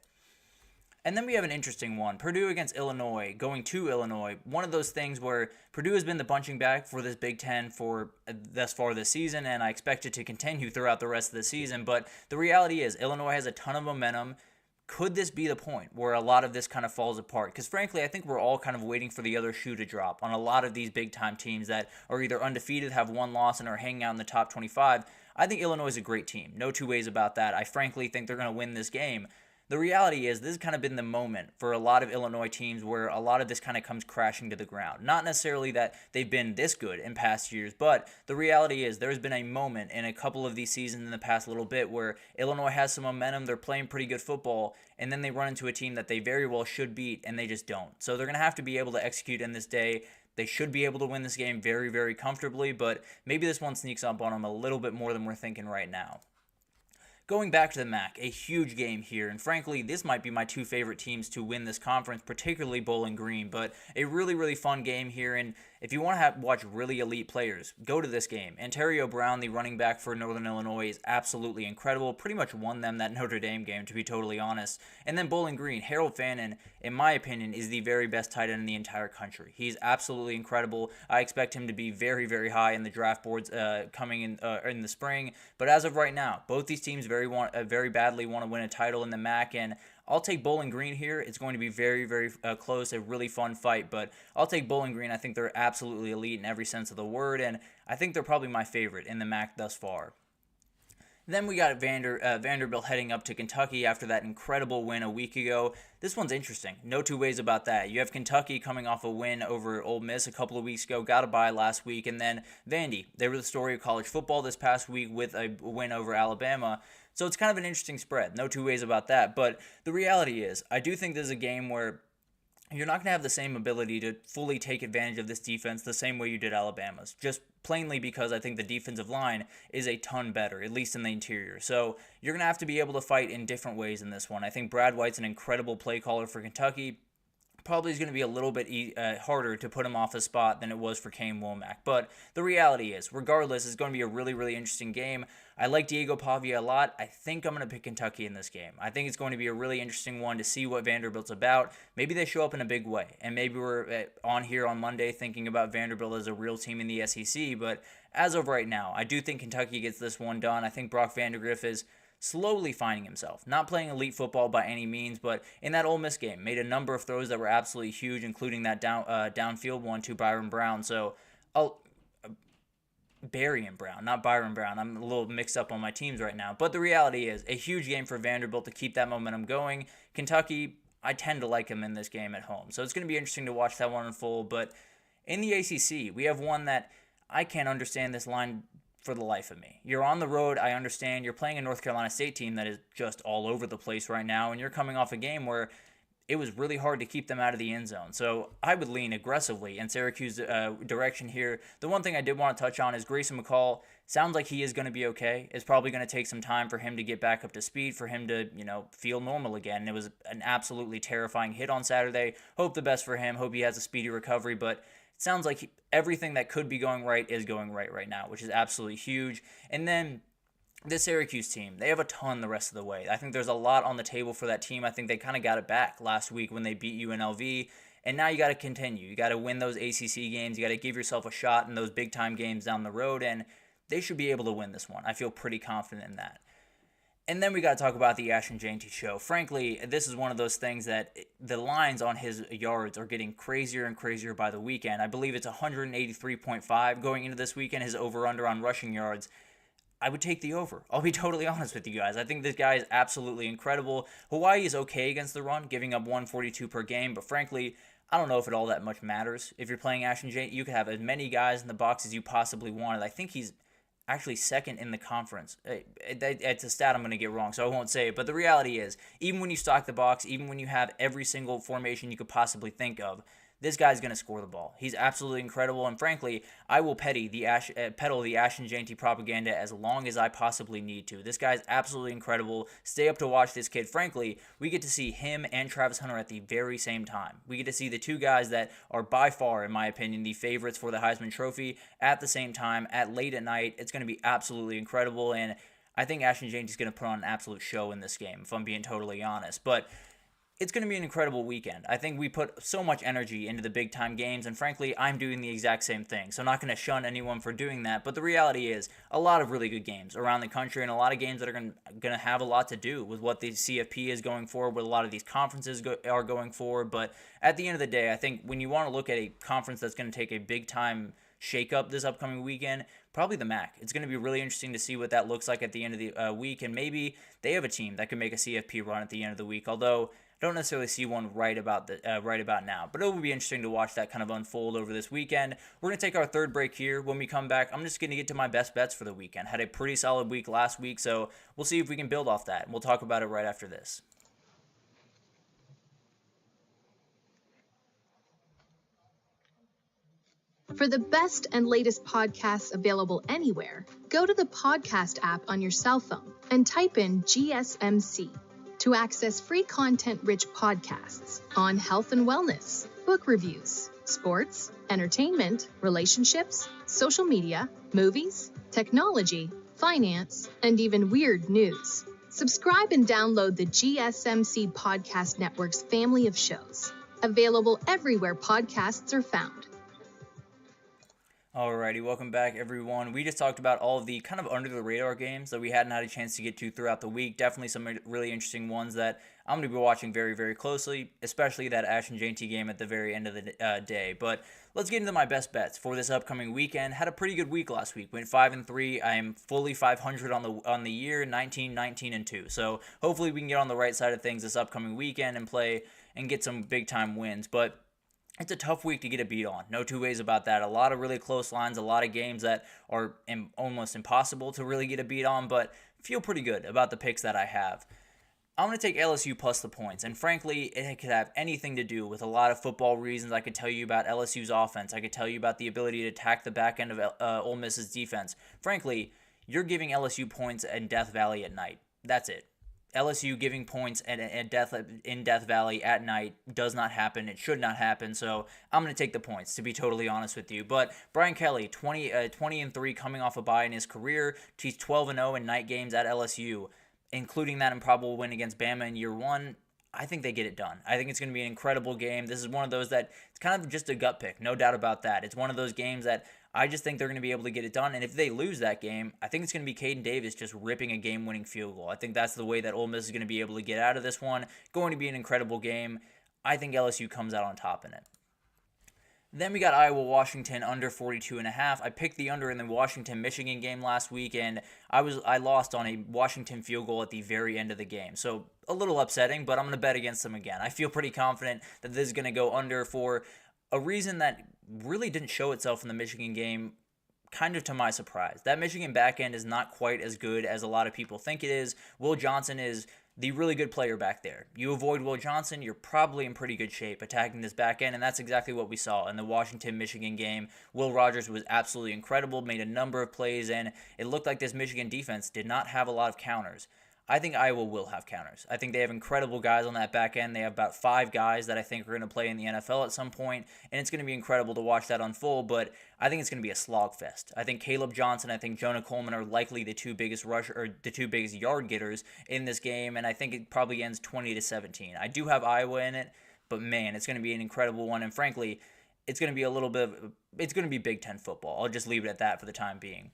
And then we have an interesting one. Purdue against Illinois, going to Illinois. One of those things where Purdue has been the punching bag for this Big Ten for thus far this season, and I expect it to continue throughout the rest of the season. But the reality is Illinois has a ton of momentum. Could this be the point where a lot of this kind of falls apart? Because frankly, I think we're all kind of waiting for the other shoe to drop on a lot of these big-time teams that are either undefeated, have one loss, and are hanging out in the top 25. I think Illinois is a great team. No two ways about that. I frankly think they're going to win this game. The reality is this has kind of been the moment for a lot of Illinois teams where a lot of this kind of comes crashing to the ground. Not necessarily that they've been this good in past years, but the reality is there's been a moment in a couple of these seasons in the past little bit where Illinois has some momentum, they're playing pretty good football, and then they run into a team that they very well should beat, and they just don't. So they're going to have to be able to execute in this day. They should be able to win this game very, very comfortably, but maybe this one sneaks up on them a little bit more than we're thinking right now. Going back to the MAC, a huge game here, and frankly, this might be my two favorite teams to win this conference, particularly Bowling Green, but a really, really fun game here, and if you want to watch really elite players, go to this game. Ontario Brown, the running back for Northern Illinois, is absolutely incredible, pretty much won them that Notre Dame game, to be totally honest. And then Bowling Green, Harold Fannin, in my opinion, is the very best tight end in the entire country. He's absolutely incredible. I expect him to be very, very high in the draft boards coming in the spring, but as of right now, both these teams very badly want to win a title in the MAC, and I'll take Bowling Green here. It's going to be very, very close, a really fun fight, but I'll take Bowling Green. I think they're absolutely elite in every sense of the word, and I think they're probably my favorite in the MAC thus far. Then we got Vanderbilt heading up to Kentucky after that incredible win a week ago. This one's interesting. No two ways about that. You have Kentucky coming off a win over Ole Miss a couple of weeks ago, got a bye last week, and then Vandy. They were the story of college football this past week with a win over Alabama. So it's kind of an interesting spread. No two ways about that. But the reality is, I do think this is a game where you're not going to have the same ability to fully take advantage of this defense the same way you did Alabama's. Just plainly because I think the defensive line is a ton better, at least in the interior. So you're going to have to be able to fight in different ways in this one. I think Brad White's an incredible play caller for Kentucky. Probably is going to be a little bit harder to put him off the spot than it was for Kane Womack. But the reality is, regardless, it's going to be a really, really interesting game. I like Diego Pavia a lot. I think I'm going to pick Kentucky in this game. I think it's going to be a really interesting one to see what Vanderbilt's about. Maybe they show up in a big way. And maybe we're on here on Monday thinking about Vanderbilt as a real team in the SEC. But as of right now, I do think Kentucky gets this one done. I think Brock Vandagriff is slowly finding himself. Not playing elite football by any means, but in that Ole Miss game, made a number of throws that were absolutely huge, including that downfield one to Byron Brown. So, Barry Brown, not Byron Brown. I'm a little mixed up on my teams right now. But the reality is, a huge game for Vanderbilt to keep that momentum going. Kentucky, I tend to like him in this game at home. So it's going to be interesting to watch that one unfold. But in the ACC, we have one that I can't understand this line for the life of me. You're on the road, I understand. You're playing a North Carolina State team that is just all over the place right now, and you're coming off a game where it was really hard to keep them out of the end zone. So I would lean aggressively in Syracuse direction here. The one thing I did want to touch on is Grayson McCall. Sounds like he is going to be okay. It's probably going to take some time for him to get back up to speed, for him to, feel normal again. It was an absolutely terrifying hit on Saturday. Hope the best for him. Hope he has a speedy recovery. But it sounds like everything that could be going right is going right now, which is absolutely huge. And then this Syracuse team, they have a ton the rest of the way. I think there's a lot on the table for that team. I think they kind of got it back last week when they beat UNLV. And now you got to continue. You got to win those ACC games. You got to give yourself a shot in those big-time games down the road. And they should be able to win this one. I feel pretty confident in that. And then we got to talk about the Ashton Jeanty show. Frankly, this is one of those things that the lines on his yards are getting crazier and crazier by the weekend. I believe it's 183.5 going into this weekend, his over-under on rushing yards. I would take the over. I'll be totally honest with you guys. I think this guy is absolutely incredible. Hawaii is okay against the run, giving up 142 per game, but frankly, I don't know if it all that much matters. If you're playing Ashton Jeanty, you could have as many guys in the box as you possibly wanted. I think he's actually second in the conference. It's a stat I'm going to get wrong, so I won't say it. But the reality is, even when you stock the box, even when you have every single formation you could possibly think of, this guy's going to score the ball. He's absolutely incredible, and frankly, I will peddle the Ashton Jeanty propaganda as long as I possibly need to. This guy's absolutely incredible. Stay up to watch this kid. Frankly, we get to see him and Travis Hunter at the very same time. We get to see the two guys that are by far, in my opinion, the favorites for the Heisman Trophy at the same time, at late at night. It's going to be absolutely incredible, and I think Ashton Jeanty's going to put on an absolute show in this game, if I'm being totally honest. But it's going to be an incredible weekend. I think we put so much energy into the big-time games, and frankly, I'm doing the exact same thing. So I'm not going to shun anyone for doing that, but the reality is a lot of really good games around the country and a lot of games that are going to have a lot to do with what the CFP is going forward, what a lot of these conferences are going forward. But at the end of the day, I think when you want to look at a conference that's going to take a big-time shake-up this upcoming weekend, probably the MAC. It's going to be really interesting to see what that looks like at the end of the week, and maybe they have a team that can make a CFP run at the end of the week, although I don't necessarily see one right about now, but it will be interesting to watch that kind of unfold over this weekend. We're going to take our third break here. When we come back, I'm just going to get to my best bets for the weekend. Had a pretty solid week last week, so we'll see if we can build off that, and we'll talk about it right after this. For the best and latest podcasts available anywhere, go to the podcast app on your cell phone and type in GSMC. To access free content-rich podcasts on health and wellness, book reviews, sports, entertainment, relationships, social media, movies, technology, finance, and even weird news. Subscribe and download the GSMC Podcast Network's family of shows, available everywhere podcasts are found. Alrighty, welcome back everyone. We just talked about all of the kind of under-the-radar games that we hadn't had a chance to get to throughout the week. Definitely some really interesting ones that I'm going to be watching very, very closely, especially that Ashton Jeanty game at the very end of the day. But let's get into my best bets for this upcoming weekend. Had a pretty good week last week. Went 5-3. I am fully 500 on the year, 19-2. So hopefully we can get on the right side of things this upcoming weekend and play and get some big-time wins. But it's a tough week to get a beat on. No two ways about that. A lot of really close lines, a lot of games that are almost impossible to really get a beat on, but feel pretty good about the picks that I have. I'm going to take LSU plus the points, and frankly, it could have anything to do with a lot of football reasons. I could tell you about LSU's offense. I could tell you about the ability to attack the back end of Ole Miss's defense. Frankly, you're giving LSU points in Death Valley at night. That's it. LSU giving points in Death Valley at night does not happen. It should not happen. So I'm going to take the points, to be totally honest with you. But Brian Kelly, 20-3 coming off a bye in his career. He's 12-0 in night games at LSU, including that improbable win against Bama in year one. I think they get it done. I think it's going to be an incredible game. This is one of those that it's kind of just a gut pick, no doubt about that. It's one of those games that I just think they're going to be able to get it done. And if they lose that game, I think it's going to be Caden Davis just ripping a game-winning field goal. I think that's the way that Ole Miss is going to be able to get out of this one. Going to be an incredible game. I think LSU comes out on top in it. Then we got Iowa-Washington under 42.5. I picked the under in the Washington-Michigan game last week, and I lost on a Washington field goal at the very end of the game. So a little upsetting, but I'm going to bet against them again. I feel pretty confident that this is going to go under for a reason that really didn't show itself in the Michigan game, kind of to my surprise. That Michigan back end is not quite as good as a lot of people think it is. Will Johnson is the really good player back there. You avoid Will Johnson, you're probably in pretty good shape attacking this back end, and that's exactly what we saw in the Washington-Michigan game. Will Rogers was absolutely incredible, made a number of plays, and it looked like this Michigan defense did not have a lot of counters. I think Iowa will have counters. I think they have incredible guys on that back end. They have about 5 guys that I think are going to play in the NFL at some point, and it's going to be incredible to watch that unfold, but I think it's going to be a slogfest. I think Caleb Johnson, I think Jonah Coleman are likely the two biggest yard getters in this game, and I think it probably ends 20-17. I do have Iowa in it, but man, it's going to be an incredible one, and frankly, it's going to be it's going to be Big Ten football. I'll just leave it at that for the time being.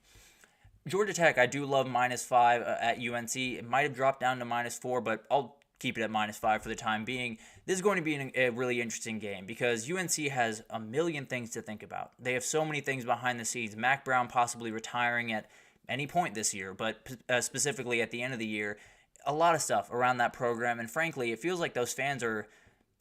Georgia Tech, I do love -5 at UNC. It might have dropped down to -4, but I'll keep it at -5 for the time being. This is going to be a really interesting game because UNC has a million things to think about. They have so many things behind the scenes. Mac Brown possibly retiring at any point this year, but specifically at the end of the year. A lot of stuff around that program, and frankly, it feels like those fans are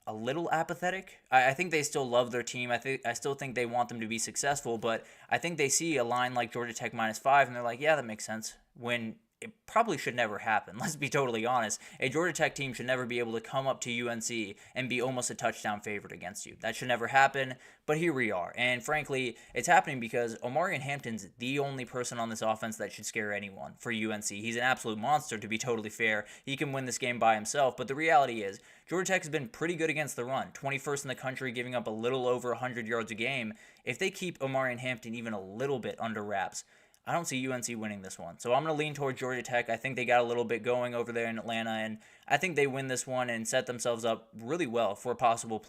a little apathetic. I think they still love their team. I still think they want them to be successful, but I think they see a line like Georgia Tech -5, and they're like, yeah, that makes sense, when it probably should never happen. Let's be totally honest. A Georgia Tech team should never be able to come up to UNC and be almost a touchdown favorite against you. That should never happen, but here we are. And frankly, it's happening because Omarion Hampton's the only person on this offense that should scare anyone for UNC. He's an absolute monster, to be totally fair. He can win this game by himself, but the reality is, Georgia Tech has been pretty good against the run. 21st in the country, giving up a little over 100 yards a game. If they keep Omarion Hampton even a little bit under wraps, I don't see UNC winning this one. So I'm going to lean toward Georgia Tech. I think they got a little bit going over there in Atlanta, and I think they win this one and set themselves up really well for a possible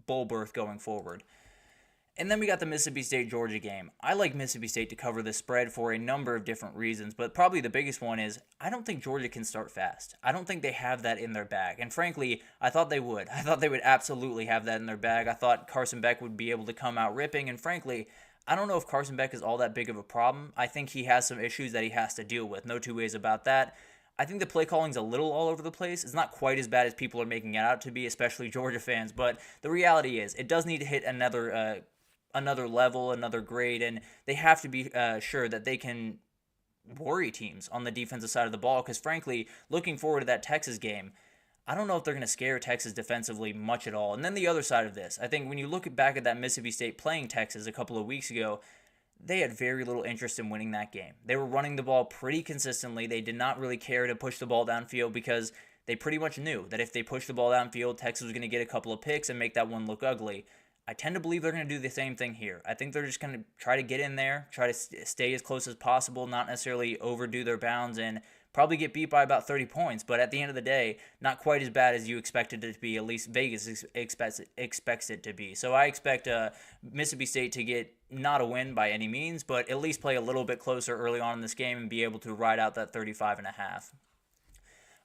bowl berth going forward. And then we got the Mississippi State-Georgia game. I like Mississippi State to cover this spread for a number of different reasons, but probably the biggest one is I don't think Georgia can start fast. I don't think they have that in their bag. And frankly, I thought they would. I thought they would absolutely have that in their bag. I thought Carson Beck would be able to come out ripping, and frankly, I don't know if Carson Beck is all that big of a problem. I think he has some issues that he has to deal with. No two ways about that. I think the play calling's a little all over the place. It's not quite as bad as people are making it out to be, especially Georgia fans, but the reality is it does need to hit another level, another grade, and they have to be sure that they can worry teams on the defensive side of the ball, because frankly, looking forward to that Texas game, I don't know if they're going to scare Texas defensively much at all. And then the other side of this, I think when you look back at that Mississippi State playing Texas a couple of weeks ago, they had very little interest in winning that game. They were running the ball pretty consistently. They did not really care to push the ball downfield because they pretty much knew that if they pushed the ball downfield, Texas was going to get a couple of picks and make that one look ugly. I tend to believe they're going to do the same thing here. I think they're just going to try to get in there, try to stay as close as possible, not necessarily overdo their bounds, and probably get beat by about 30 points. But at the end of the day, not quite as bad as you expected it to be. At least Vegas expects it to be. So I expect Mississippi State to get not a win by any means, but at least play a little bit closer early on in this game and be able to ride out that 35.5.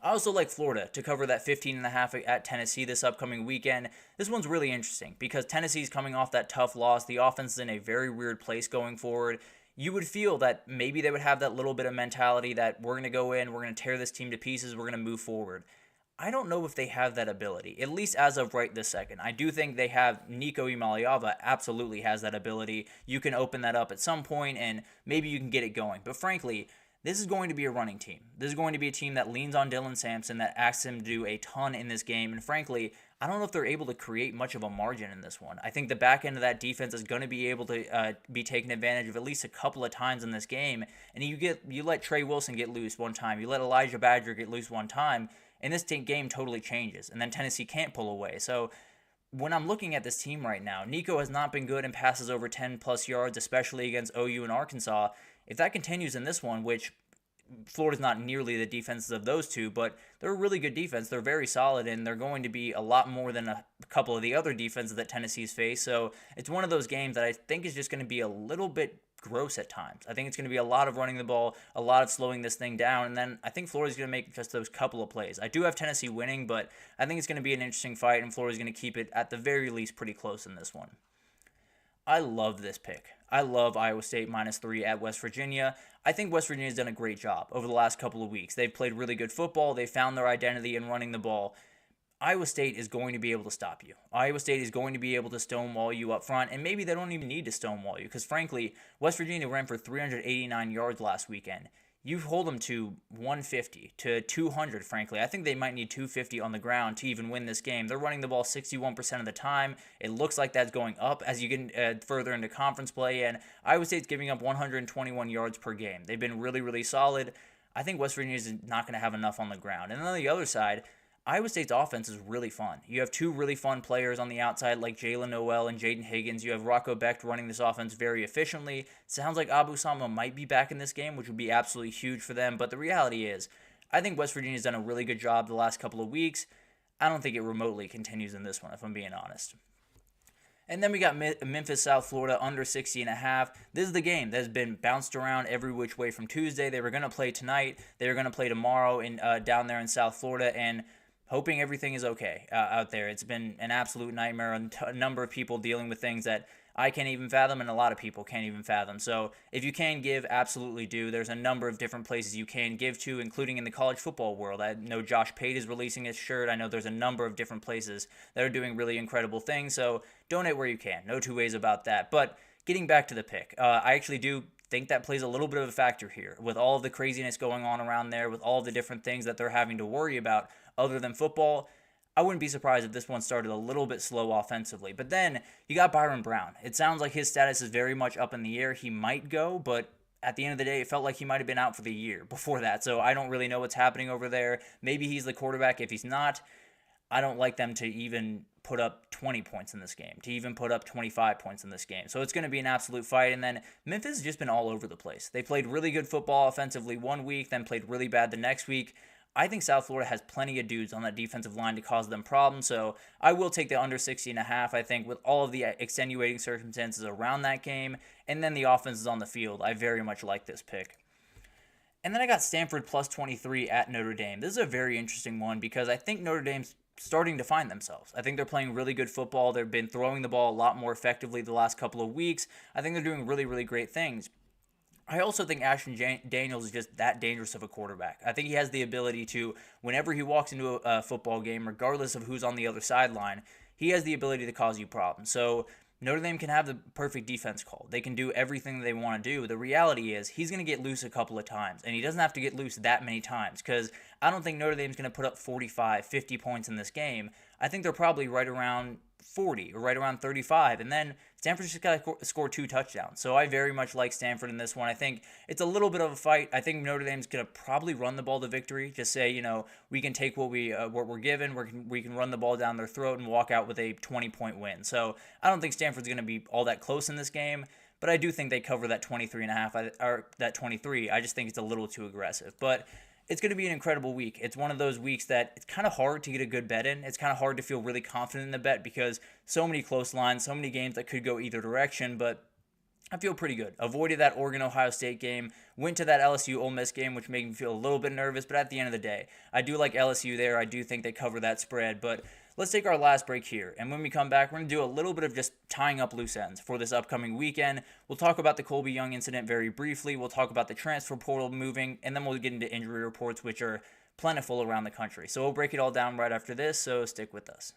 I also like Florida to cover that 15.5 at Tennessee this upcoming weekend. This one's really interesting because Tennessee's coming off that tough loss. The offense is in a very weird place going forward. You would feel that maybe they would have that little bit of mentality that we're going to go in, we're going to tear this team to pieces, we're going to move forward. I don't know if they have that ability, at least as of right this second. I do think they have Nico Imaliava absolutely has that ability. You can open that up at some point and maybe you can get it going. But frankly, this is going to be a running team. This is going to be a team that leans on Dylan Sampson, that asks him to do a ton in this game. And frankly, I don't know if they're able to create much of a margin in this one. I think the back end of that defense is going to be able to be taken advantage of at least a couple of times in this game. And you let Trey Wilson get loose one time. You let Elijah Badger get loose one time. And this game totally changes. And then Tennessee can't pull away. So when I'm looking at this team right now, Nico has not been good in passes over 10-plus yards, especially against OU and Arkansas. If that continues in this one, which Florida's not nearly the defenses of those two, but they're a really good defense. They're very solid, and they're going to be a lot more than a couple of the other defenses that Tennessee's faced. So it's one of those games that I think is just going to be a little bit gross at times. I think it's going to be a lot of running the ball, a lot of slowing this thing down, and then I think Florida's going to make just those couple of plays. I do have Tennessee winning, but I think it's going to be an interesting fight, and Florida's going to keep it at the very least pretty close in this one. I love this pick. I love Iowa State -3 at West Virginia. I think West Virginia's done a great job over the last couple of weeks. They've played really good football. They found their identity in running the ball. Iowa State is going to be able to stop you. Iowa State is going to be able to stonewall you up front, and maybe they don't even need to stonewall you because, frankly, West Virginia ran for 389 yards last weekend. You hold them to 150 to 200, frankly. I think they might need 250 on the ground to even win this game. They're running the ball 61% of the time. It looks like that's going up as you get further into conference play, and Iowa State's giving up 121 yards per game. They've been really, really solid. I think West Virginia is not going to have enough on the ground. And then on the other side, Iowa State's offense is really fun. You have two really fun players on the outside like Jalen Noel and Jaden Higgins. You have Rocco Becht running this offense very efficiently. Sounds like Abu Sama might be back in this game, which would be absolutely huge for them. But the reality is, I think West Virginia's done a really good job the last couple of weeks. I don't think it remotely continues in this one, if I'm being honest. And then we got Memphis, South Florida, under 60.5. This is the game that has been bounced around every which way from Tuesday. They were going to play tonight. They were going to play tomorrow down there in South Florida, and hoping everything is okay out there. It's been an absolute nightmare. A number of people dealing with things that I can't even fathom, and a lot of people can't even fathom. So if you can give, absolutely do. There's a number of different places you can give to, including in the college football world. I know Josh Pate is releasing his shirt. I know there's a number of different places that are doing really incredible things. So donate where you can. No two ways about that. But getting back to the pick, I actually do think that plays a little bit of a factor here with all of the craziness going on around there, with all the different things that they're having to worry about other than football. I wouldn't be surprised if this one started a little bit slow offensively. But then you got Byron Brown. It sounds like his status is very much up in the air. He might go, but at the end of the day, it felt like he might have been out for the year before that. So I don't really know what's happening over there. Maybe he's the quarterback. If he's not, I don't like them to even put up 20 points in this game, to even put up 25 points in this game. So it's going to be an absolute fight. And then Memphis has just been all over the place. They played really good football offensively one week, then played really bad the next week. I think South Florida has plenty of dudes on that defensive line to cause them problems, so I will take the under 60.5, I think, with all of the extenuating circumstances around that game, and then the offense is on the field. I very much like this pick. And then I got Stanford +23 at Notre Dame. This is a very interesting one because I think Notre Dame's starting to find themselves. I think they're playing really good football. They've been throwing the ball a lot more effectively the last couple of weeks. I think they're doing really, really great things. I also think Ashton Daniels is just that dangerous of a quarterback. I think he has the ability to, whenever he walks into a football game, regardless of who's on the other sideline, he has the ability to cause you problems. So Notre Dame can have the perfect defense call. They can do everything they want to do. The reality is he's going to get loose a couple of times, and he doesn't have to get loose that many times because I don't think Notre Dame's going to put up 45, 50 points in this game. I think they're probably right around 40 or right around 35, and then Stanford's just got to score 2 touchdowns. So I very much like Stanford in this one. I think it's a little bit of a fight. I think Notre Dame's going to probably run the ball to victory. Just say, we can take what we're given. We can run the ball down their throat and walk out with a 20-point win. So I don't think Stanford's going to be all that close in this game, but I do think they cover that 23.5 or that 23. I just think it's a little too aggressive. But it's going to be an incredible week. It's one of those weeks that it's kind of hard to get a good bet in. It's kind of hard to feel really confident in the bet because so many close lines, so many games that could go either direction, but I feel pretty good. Avoided that Oregon-Ohio State game, went to that LSU-Ole Miss game, which made me feel a little bit nervous, but at the end of the day, I do like LSU there. I do think they cover that spread, but let's take our last break here, and when we come back, we're going to do a little bit of just tying up loose ends for this upcoming weekend. We'll talk about the Colby Young incident very briefly. We'll talk about the transfer portal moving, and then we'll get into injury reports, which are plentiful around the country. So we'll break it all down right after this, so stick with us.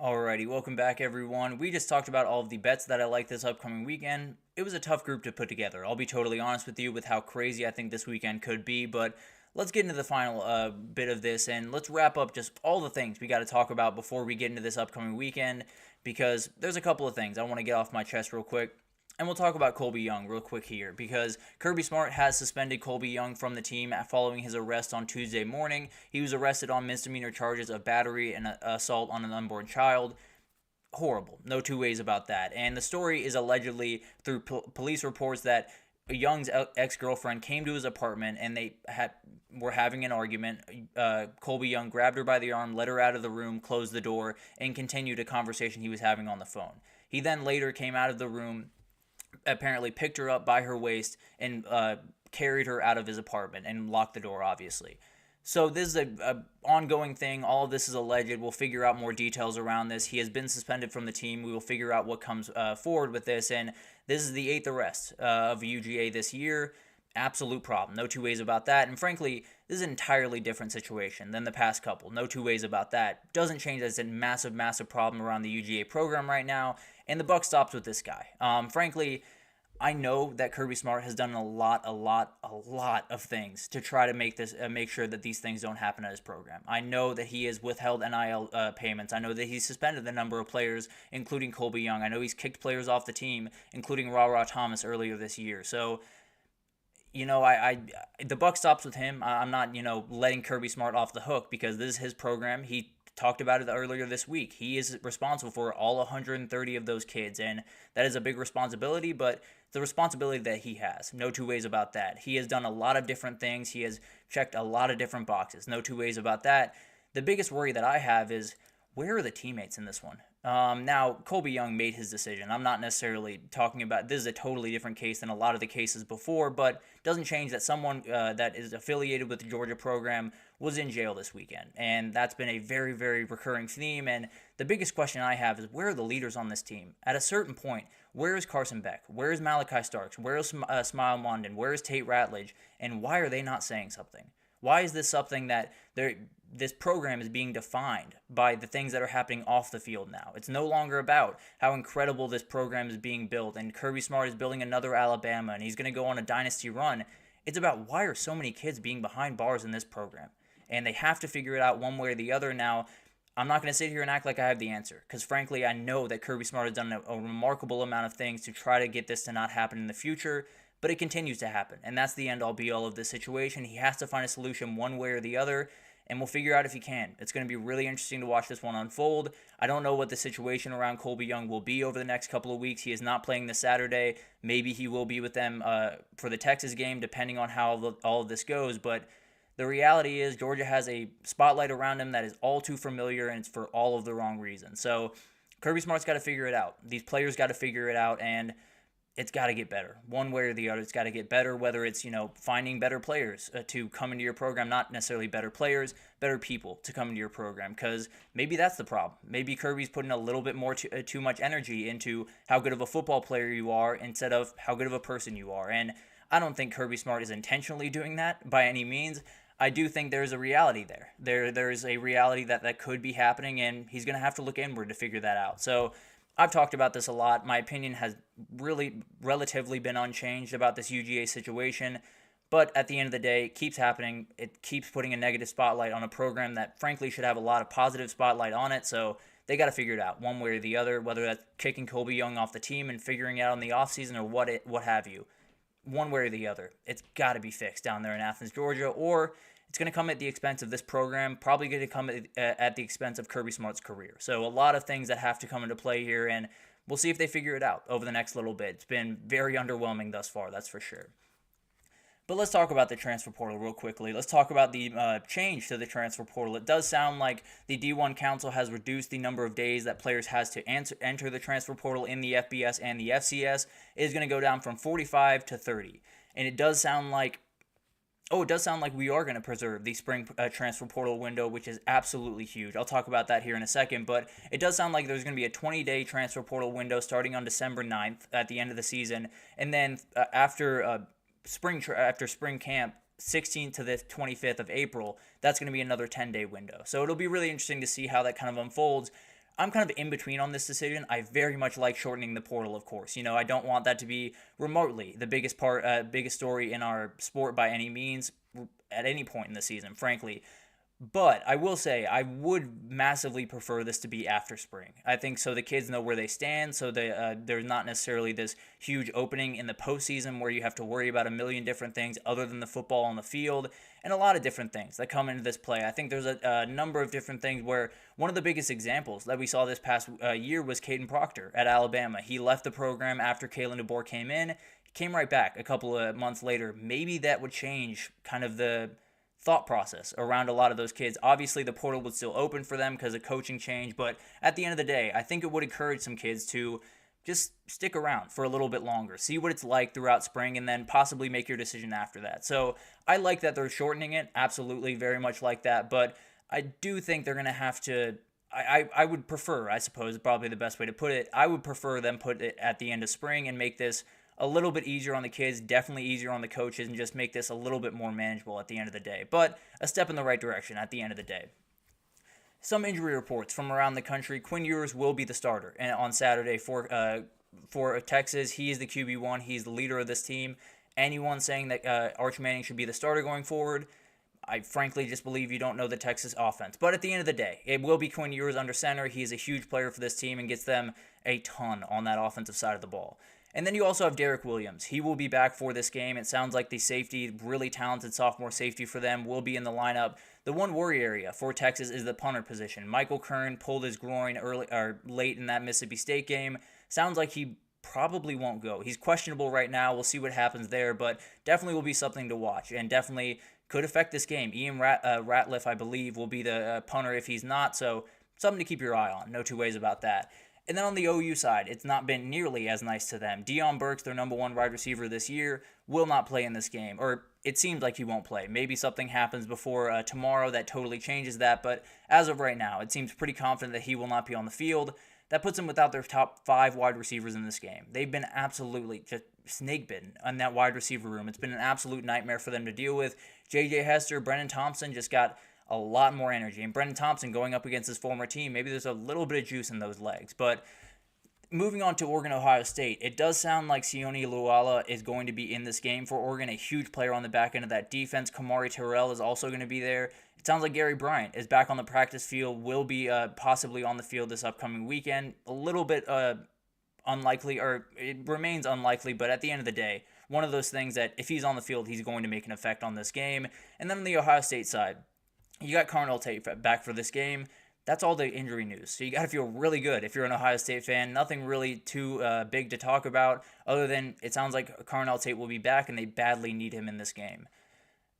Alrighty, welcome back everyone. We just talked about all of the bets that I like this upcoming weekend. It was a tough group to put together. I'll be totally honest with you with how crazy I think this weekend could be, but let's get into the final bit of this and let's wrap up just all the things we got to talk about before we get into this upcoming weekend, because there's a couple of things I want to get off my chest real quick. And we'll talk about Colby Young real quick here, because Kirby Smart has suspended Colby Young from the team following his arrest on Tuesday morning. He was arrested on misdemeanor charges of battery and assault on an unborn child. Horrible. No two ways about that. And the story is allegedly through police reports that Young's ex-girlfriend came to his apartment and they were having an argument. Colby Young grabbed her by the arm, led her out of the room, closed the door, and continued a conversation he was having on the phone. He then later came out of the room, apparently picked her up by her waist and carried her out of his apartment and locked the door, obviously. So this is a ongoing thing. All of this is alleged. We'll figure out more details around this. He has been suspended from the team. We will figure out what comes forward with this. And this is the 8th arrest of UGA this year. Absolute problem. No two ways about that. And frankly, this is an entirely different situation than the past couple. No two ways about that. Doesn't change that it's a massive, massive problem around the UGA program right now. And the buck stops with this guy. Frankly, I know that Kirby Smart has done a lot of things to try to make sure that these things don't happen at his program. I know that he has withheld NIL payments. I know that he's suspended a number of players, including Colby Young. I know he's kicked players off the team, including Ra Thomas earlier this year. So, the buck stops with him. I'm not, letting Kirby Smart off the hook because this is his program. He talked about it earlier this week. He is responsible for all 130 of those kids, and that is a big responsibility, but the responsibility that he has. No two ways about that. He has done a lot of different things. He has checked a lot of different boxes. No two ways about that. The biggest worry that I have is, where are the teammates in this one? Now, Colby Young made his decision. I'm not necessarily talking about, this is a totally different case than a lot of the cases before, but doesn't change that someone that is affiliated with the Georgia program was in jail this weekend. And that's been a very, very recurring theme. And the biggest question I have is, where are the leaders on this team? At a certain point, where is Carson Beck? Where is Malachi Starks? Where is Smile Mondon? Where is Tate Ratledge? And why are they not saying something? Why is this something that this program is being defined by the things that are happening off the field now? It's no longer about how incredible this program is being built and Kirby Smart is building another Alabama and he's going to go on a dynasty run. It's about, why are so many kids being behind bars in this program? And they have to figure it out one way or the other. Now, I'm not going to sit here and act like I have the answer, because frankly, I know that Kirby Smart has done a remarkable amount of things to try to get this to not happen in the future, but it continues to happen, and that's the end-all be-all of this situation. He has to find a solution one way or the other, and we'll figure out if he can. It's going to be really interesting to watch this one unfold. I don't know what the situation around Colby Young will be over the next couple of weeks. He is not playing this Saturday. Maybe he will be with them for the Texas game, depending on how all of this goes, but the reality is Georgia has a spotlight around him that is all too familiar, and it's for all of the wrong reasons. So Kirby Smart's got to figure it out. These players got to figure it out, and it's got to get better. One way or the other, it's got to get better, whether it's, finding better players to come into your program, not necessarily better players, better people to come into your program, because maybe that's the problem. Maybe Kirby's putting a little bit more too much energy into how good of a football player you are instead of how good of a person you are. And I don't think Kirby Smart is intentionally doing that by any means. I do think there's a reality there. There's a reality that could be happening, and he's going to have to look inward to figure that out. So I've talked about this a lot. My opinion has really relatively been unchanged about this UGA situation, but at the end of the day, it keeps happening. It keeps putting a negative spotlight on a program that frankly should have a lot of positive spotlight on it, so they got to figure it out one way or the other, whether that's kicking Colby Young off the team and figuring it out in the offseason or what have you. One way or the other, it's got to be fixed down there in Athens, Georgia, or it's going to come at the expense of this program, probably going to come at the expense of Kirby Smart's career. So a lot of things that have to come into play here, and we'll see if they figure it out over the next little bit. It's been very underwhelming thus far, that's for sure. But let's talk about the transfer portal real quickly. Let's talk about the change to the transfer portal. It does sound like the D1 Council has reduced the number of days that players has to enter the transfer portal in the FBS and the FCS. It is going to go down from 45 to 30. And it does sound like we are going to preserve the spring transfer portal window, which is absolutely huge. I'll talk about that here in a second, but it does sound like there's going to be a 20-day transfer portal window starting on December 9th at the end of the season. And then after spring camp, 16th to the 25th of April, that's going to be another 10-day window. So it'll be really interesting to see how that kind of unfolds. I'm kind of in between on this decision. I very much like shortening the portal, of course. I don't want that to be remotely the biggest story in our sport by any means at any point in the season, frankly. But I will say I would massively prefer this to be after spring. I think so the kids know where they stand, so there's not necessarily this huge opening in the postseason where you have to worry about a million different things other than the football on the field and a lot of different things that come into this play. I think there's a number of different things where one of the biggest examples that we saw this past year was Caden Proctor at Alabama. He left the program after Kalen DeBoer came in. He came right back a couple of months later. Maybe that would change kind of the thought process around a lot of those kids. Obviously, the portal would still open for them because of coaching change, but at the end of the day, I think it would encourage some kids to just stick around for a little bit longer, see what it's like throughout spring, and then possibly make your decision after that. So I like that they're shortening it, absolutely, very much like that, but I do think they're going to have to, I would prefer, I suppose, probably the best way to put it, I would prefer them put it at the end of spring and make this a little bit easier on the kids, definitely easier on the coaches, and just make this a little bit more manageable at the end of the day. But a step in the right direction at the end of the day. Some injury reports from around the country. Quinn Ewers will be the starter on Saturday for Texas. He is the QB1. He's the leader of this team. Anyone saying that Arch Manning should be the starter going forward, I frankly just believe you don't know the Texas offense. But at the end of the day, it will be Quinn Ewers under center. He is a huge player for this team and gets them a ton on that offensive side of the ball. And then you also have Derek Williams. He will be back for this game. It sounds like the safety, really talented sophomore safety for them, will be in the lineup. The one worry area for Texas is the punter position. Michael Kern pulled his groin late in that Mississippi State game. Sounds like he probably won't go. He's questionable right now. We'll see what happens there, but definitely will be something to watch and definitely could affect this game. Ian Ratliff, I believe, will be the punter if he's not, so something to keep your eye on. No two ways about that. And then on the OU side, it's not been nearly as nice to them. Deion Burks, their number one wide receiver this year, will not play in this game. Or it seems like he won't play. Maybe something happens before tomorrow that totally changes that. But as of right now, it seems pretty confident that he will not be on the field. That puts them without their top 5 wide receivers in this game. They've been absolutely just snake bitten on that wide receiver room. It's been an absolute nightmare for them to deal with. J.J. Hester, Brennan Thompson just got a lot more energy. And Brennan Thompson going up against his former team, maybe there's a little bit of juice in those legs. But moving on to Oregon, Ohio State, it does sound like Sione Luala is going to be in this game for Oregon, a huge player on the back end of that defense. Kamari Terrell is also going to be there. It sounds like Gary Bryant is back on the practice field, will be possibly on the field this upcoming weekend. A little bit unlikely, or it remains unlikely, but at the end of the day, one of those things that if he's on the field, he's going to make an effect on this game. And then on the Ohio State side, you got Carnell Tate back for this game. That's all the injury news. So you got to feel really good if you're an Ohio State fan. Nothing really too big to talk about other than it sounds like Carnell Tate will be back and they badly need him in this game.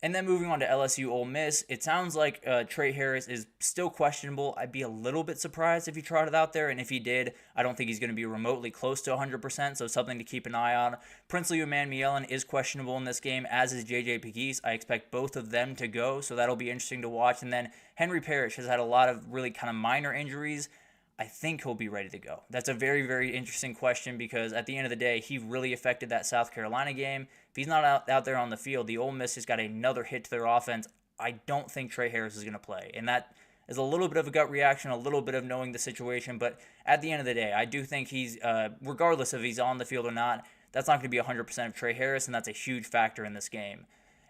And then moving on to LSU Ole Miss, it sounds like Trey Harris is still questionable. I'd be a little bit surprised if he trotted out there, and if he did, I don't think he's going to be remotely close to 100%, so something to keep an eye on. Princely Umanmielen is questionable in this game, as is J.J. Pegues. I expect both of them to go, so that'll be interesting to watch. And then Henry Parrish has had a lot of really kind of minor injuries. I think he'll be ready to go. That's a very, very interesting question because at the end of the day, he really affected that South Carolina game. If he's not out there on the field, the Ole Miss has got another hit to their offense. I don't think Trey Harris is going to play. And that is a little bit of a gut reaction, a little bit of knowing the situation. But at the end of the day, I do think he's, regardless if he's on the field or not, that's not going to be 100% of Trey Harris, and that's a huge factor in this game.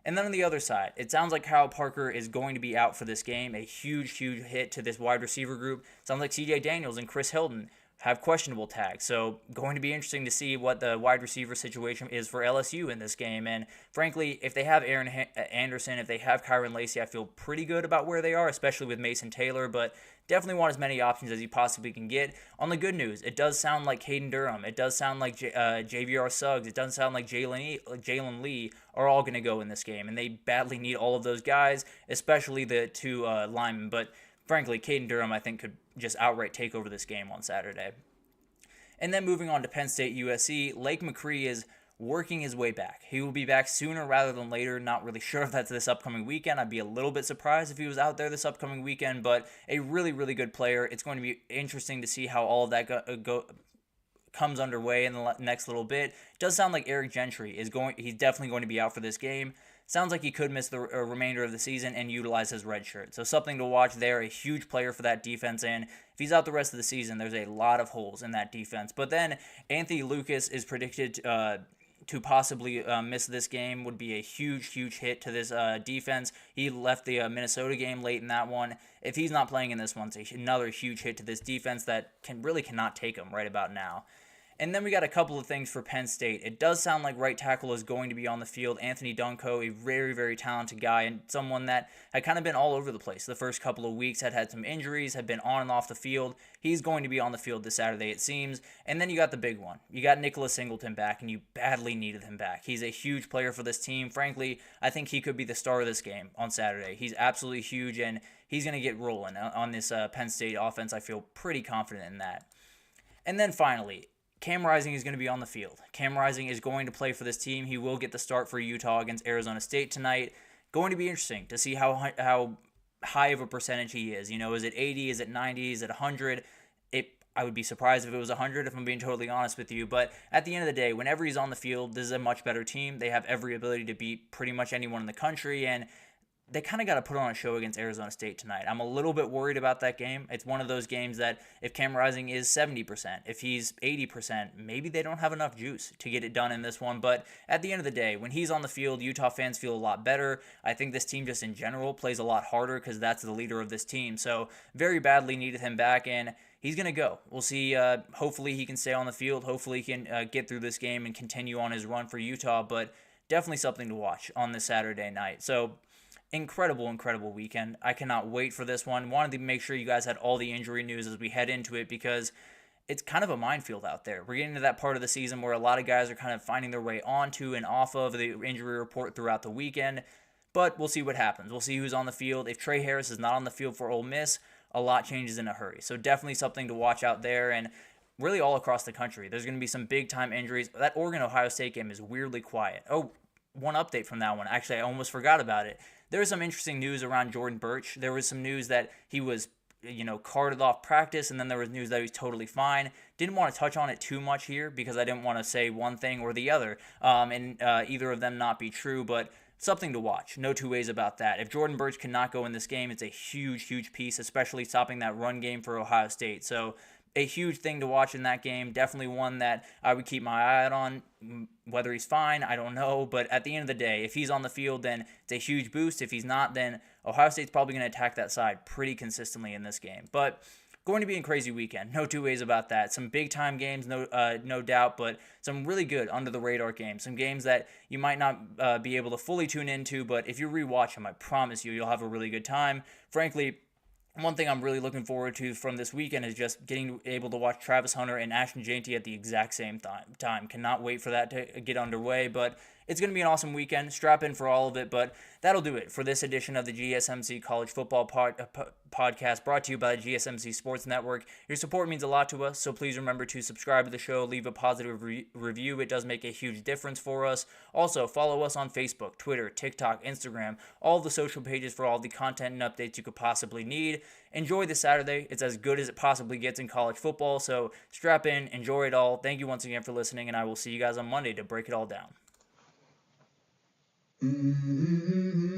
And then on the other side, it sounds like Kyle Parker is going to be out for this game, a huge, huge hit to this wide receiver group. Sounds like C.J. Daniels and Chris Hilton have questionable tags. So going to be interesting to see what the wide receiver situation is for LSU in this game. And frankly, if they have Aaron Anderson, if they have Kyron Lacey, I feel pretty good about where they are, especially with Mason Taylor. But definitely want as many options as you possibly can get. On the good news, it does sound like Caden Durham. It does sound like JVR Suggs. It does sound like Jalen Lee are all going to go in this game. And they badly need all of those guys, especially the 2 linemen. But frankly, Caden Durham, I think, could just outright take over this game on Saturday. And then moving on to Penn State USC, Lake McCree is working his way back. He will be back sooner rather than later. Not really sure if that's this upcoming weekend. I'd be a little bit surprised if he was out there this upcoming weekend, but a really, really good player. It's going to be interesting to see how all of that comes underway in the next little bit. It does sound like Eric Gentry he's definitely going to be out for this game. sounds like he could miss the remainder of the season and utilize his red shirt. So something to watch there, a huge player for that defense, and if he's out the rest of the season, there's a lot of holes in that defense. But then Anthony Lucas is predicted to possibly miss this game. Would be a huge hit to this defense. He left the Minnesota game late in that one. If he's not playing in this one, it's another huge hit to this defense that cannot take him right about now. And then we got a couple of things for Penn State. It does sound like right tackle is going to be on the field. Anthony Dunco, a very talented guy and someone that had kind of been all over the place the first couple of weeks, had some injuries, had been on and off the field. He's going to be on the field this Saturday, it seems. And then you got the big one. You got Nicholas Singleton back, and you badly needed him back. He's a huge player for this team. Frankly, I think he could be the star of this game on Saturday. He's absolutely huge, and he's going to get rolling on this Penn State offense. I feel pretty confident in that. And then finally, Cam Rising is going to be on the field. Cam Rising is going to play for this team. He will get the start for Utah against Arizona State tonight. Going to be interesting to see how high of a percentage he is. Is it 80? Is it 90? Is it 100? I would be surprised if it was 100, if I'm being totally honest with you. But at the end of the day, whenever he's on the field, this is a much better team. They have every ability to beat pretty much anyone in the country, and they kind of got to put on a show against Arizona State tonight. I'm a little bit worried about that game. It's one of those games that if Cam Rising is 70%, if he's 80%, maybe they don't have enough juice to get it done in this one. But at the end of the day, when he's on the field, Utah fans feel a lot better. I think this team just in general plays a lot harder because that's the leader of this team. So very badly needed him back, and he's going to go. We'll see. Hopefully he can stay on the field. Hopefully he can get through this game and continue on his run for Utah. But definitely something to watch on this Saturday night. So incredible weekend. I cannot wait for this one. Wanted to make sure you guys had all the injury news as we head into it because it's kind of a minefield out there. We're getting to that part of the season where a lot of guys are kind of finding their way onto and off of the injury report throughout the weekend, but we'll see what happens. We'll see who's on the field. If Trey Harris is not on the field for Ole Miss, a lot changes in a hurry. So definitely something to watch out there, and really all across the country. There's going to be some big-time injuries. That Oregon-Ohio State game is weirdly quiet. Oh, one update from that one. Actually, I almost forgot about it. There was some interesting news around Jordan Birch. There was some news that he was, carted off practice, and then there was news that he was totally fine. Didn't want to touch on it too much here because I didn't want to say one thing or the other, and either of them not be true, but something to watch. No two ways about that. If Jordan Birch cannot go in this game, it's a huge piece, especially stopping that run game for Ohio State. So a huge thing to watch in that game. Definitely one that I would keep my eye out on. Whether he's fine, I don't know. But at the end of the day, if he's on the field, then it's a huge boost. If he's not, then Ohio State's probably going to attack that side pretty consistently in this game. But going to be a crazy weekend. No two ways about that. Some big-time games, no doubt, but some really good under-the-radar games. Some games that you might not be able to fully tune into, but if you rewatch them, I promise you'll have a really good time. Frankly, one thing I'm really looking forward to from this weekend is just getting able to watch Travis Hunter and Ashton Jeanty at the exact same time. Cannot wait for that to get underway, but it's going to be an awesome weekend. Strap in for all of it, but that'll do it for this edition of the GSMC College Football Podcast, brought to you by the GSMC Sports Network. Your support means a lot to us, so please remember to subscribe to the show, leave a positive review. It does make a huge difference for us. Also, follow us on Facebook, Twitter, TikTok, Instagram, all the social pages for all the content and updates you could possibly need. Enjoy this Saturday. It's as good as it possibly gets in college football, so strap in, enjoy it all. Thank you once again for listening, and I will see you guys on Monday to break it all down. Mm-hmm.